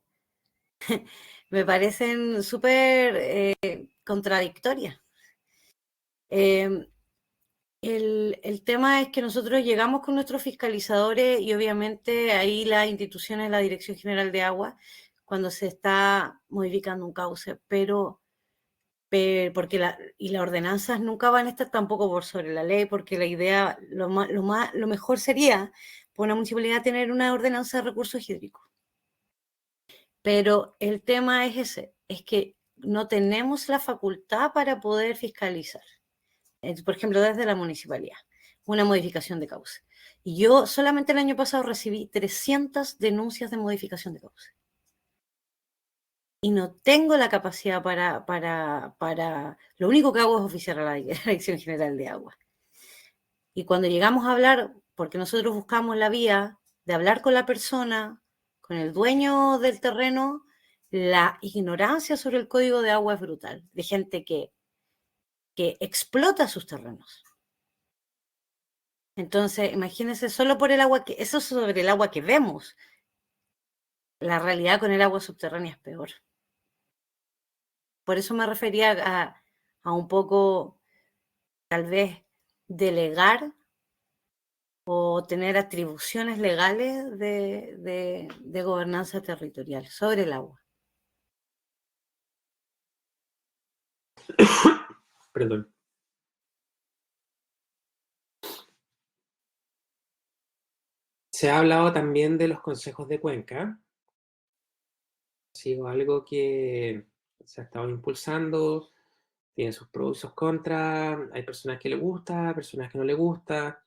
Speaker 9: me parecen súper contradictorias. El tema es que nosotros llegamos con nuestros fiscalizadores y obviamente ahí las instituciones de la Dirección General de Agua cuando se está modificando un cauce, pero porque las ordenanzas nunca van a estar tampoco por sobre la ley, porque la idea, lo mejor sería por una municipalidad tener una ordenanza de recursos hídricos. Pero el tema es ese, es que no tenemos la facultad para poder fiscalizar. Por ejemplo, desde la municipalidad, una modificación de cauce. Y yo solamente el año pasado recibí 300 denuncias de modificación de cauce. Y no tengo la capacidad para... Lo único que hago es oficiar a la Dirección General de Agua. Y cuando llegamos a hablar, porque nosotros buscamos la vía de hablar con la persona, con el dueño del terreno, la ignorancia sobre el código de agua es brutal, de gente que explota sus terrenos. Entonces, imagínense, solo por el agua eso es sobre el agua que vemos. La realidad con el agua subterránea es peor. Por eso me refería a un poco, tal vez, delegar o tener atribuciones legales de gobernanza territorial sobre el agua.
Speaker 4: Perdón. Se ha hablado también de los consejos de cuenca. Ha sido algo que se ha estado impulsando, tiene sus pros y sus contras. Hay personas que le gusta, personas que no le gusta.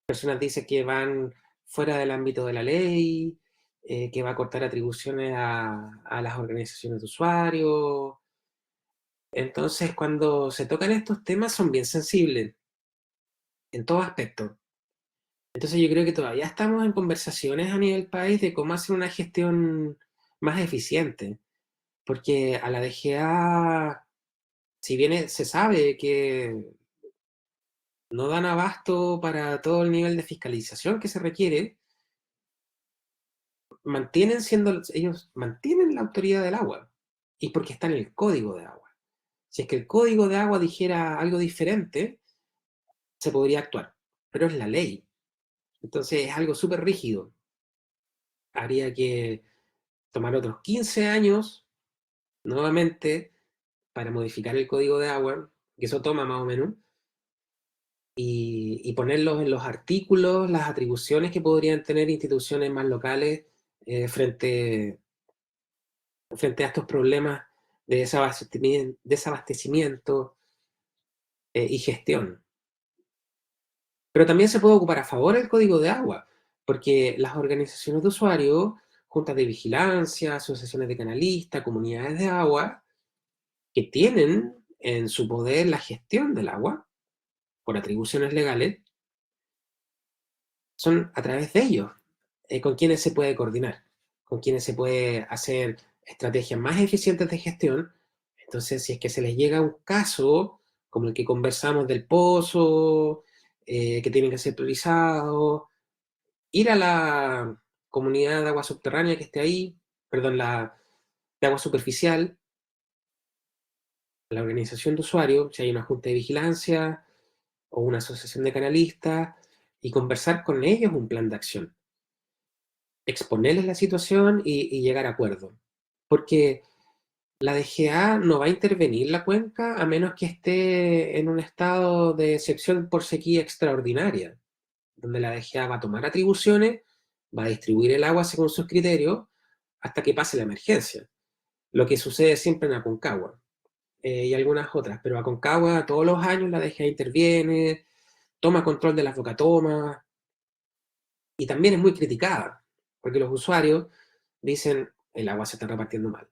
Speaker 4: Personas dicen que van fuera del ámbito de la ley, que va a cortar atribuciones a las organizaciones de usuarios. Entonces, cuando se tocan estos temas son bien sensibles, en todo aspecto. Entonces yo creo que todavía estamos en conversaciones a nivel país de cómo hacer una gestión más eficiente, porque a la DGA, si bien se sabe que no dan abasto para todo el nivel de fiscalización que se requiere, ellos mantienen la autoridad del agua, y porque está en el código de agua. Si es que el código de agua dijera algo diferente, se podría actuar, pero es la ley. Entonces es algo súper rígido. Habría que tomar otros 15 años nuevamente para modificar el código de agua, que eso toma más o menos, y ponerlos en los artículos, las atribuciones que podrían tener instituciones más locales frente a estos problemas de desabastecimiento, y gestión. Pero también se puede ocupar a favor el código de agua, porque las organizaciones de usuarios, juntas de vigilancia, asociaciones de canalistas, comunidades de agua, que tienen en su poder la gestión del agua, por atribuciones legales, son a través de ellos con quienes se puede coordinar, con quienes se puede hacer estrategias más eficientes de gestión. Entonces, si es que se les llega un caso, como el que conversamos del pozo, que tienen que ser priorizados, ir a la comunidad de agua subterránea que esté ahí, perdón, de agua superficial, la organización de usuarios, si hay una junta de vigilancia o una asociación de canalistas, y conversar con ellos un plan de acción. Exponerles la situación y llegar a acuerdo. Porque la DGA no va a intervenir la cuenca a menos que esté en un estado de excepción por sequía extraordinaria, donde la DGA va a tomar atribuciones, va a distribuir el agua según sus criterios hasta que pase la emergencia. Lo que sucede siempre en Aconcagua y algunas otras, pero Aconcagua todos los años la DGA interviene, toma control de las bocatomas y también es muy criticada, porque los usuarios dicen el agua se está repartiendo mal,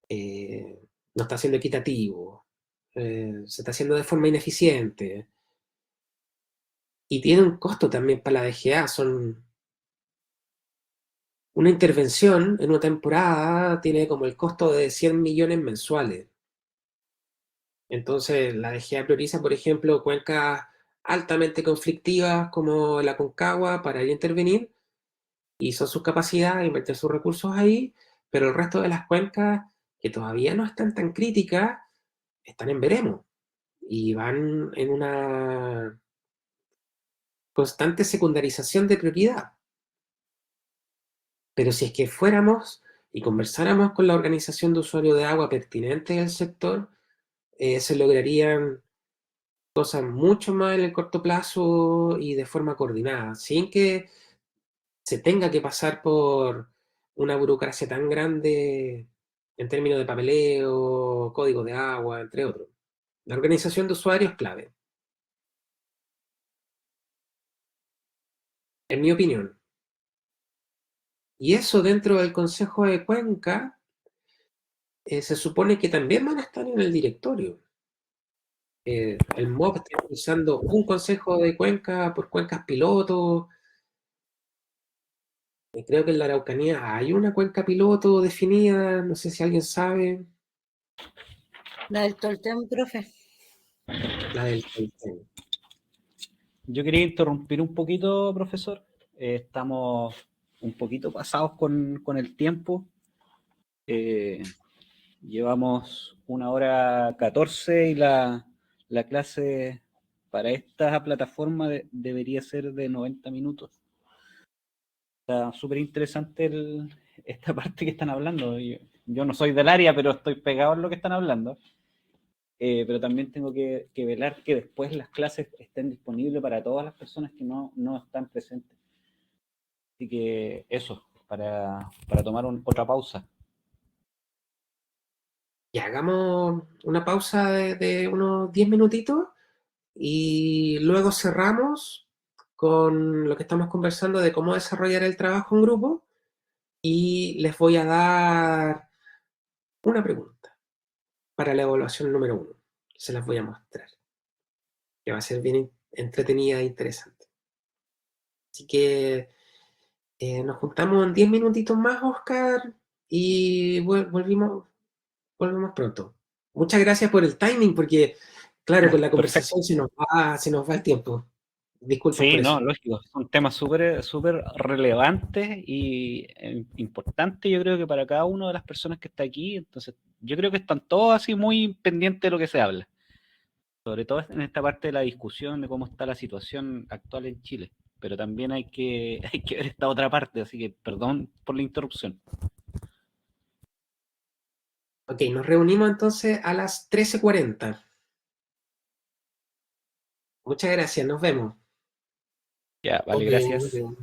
Speaker 4: no está siendo equitativo, se está haciendo de forma ineficiente y tiene un costo también para la DGA. Son una intervención en una temporada tiene como el costo de 100 millones mensuales. Entonces la DGA prioriza, por ejemplo, cuencas altamente conflictivas como la Aconcagua para ir a intervenir, y son sus capacidades, invertir sus recursos ahí, pero el resto de las cuencas que todavía no están tan críticas, están en veremos, y van en una constante secundarización de prioridad. Pero si es que fuéramos y conversáramos con la organización de usuarios de agua pertinente del sector, se lograrían cosas mucho más en el corto plazo y de forma coordinada, sin que se tenga que pasar por una burocracia tan grande en términos de papeleo, código de agua, entre otros. La organización de usuarios es clave, en mi opinión. Y eso dentro del Consejo de Cuenca se supone que también van a estar en el directorio. El MOB está impulsando un Consejo de Cuenca por cuencas piloto. Creo que en la Araucanía hay una cuenca piloto definida, no sé si alguien sabe.
Speaker 9: La del Tolten, profe.
Speaker 4: La del Tolten.
Speaker 10: Yo quería interrumpir un poquito, profesor. Estamos un poquito pasados con el tiempo. Llevamos 1:14 y la clase para esta plataforma debería ser de 90 minutos. Está súper interesante esta parte que están hablando. Yo no soy del área, pero estoy pegado en lo que están hablando. Pero también tengo que velar que después las clases estén disponibles para todas las personas que no están presentes. Así que eso, para tomar otra pausa.
Speaker 4: Y hagamos una pausa de unos 10 minutitos y luego cerramos con lo que estamos conversando de cómo desarrollar el trabajo en grupo, y les voy a dar una pregunta para la evaluación número 1. Se las voy a mostrar, que va a ser bien entretenida e interesante. Así que nos juntamos en 10 minutitos más, Oscar, y volvemos pronto. Muchas gracias por el timing, porque, claro, con la conversación se nos va el tiempo. Disculpa por eso.
Speaker 10: Sí, no, lógico. Son temas súper relevantes y importantes, yo creo que para cada una de las personas que está aquí. Entonces, yo creo que están todos así muy pendientes de lo que se habla. Sobre todo en esta parte de la discusión de cómo está la situación actual en Chile. Pero también hay que ver esta otra parte, así que perdón por la interrupción.
Speaker 4: Ok, nos reunimos entonces a las 13:40. Muchas gracias, nos vemos.
Speaker 10: Ya, vale,
Speaker 8: Ok,
Speaker 10: gracias.
Speaker 8: muy bien.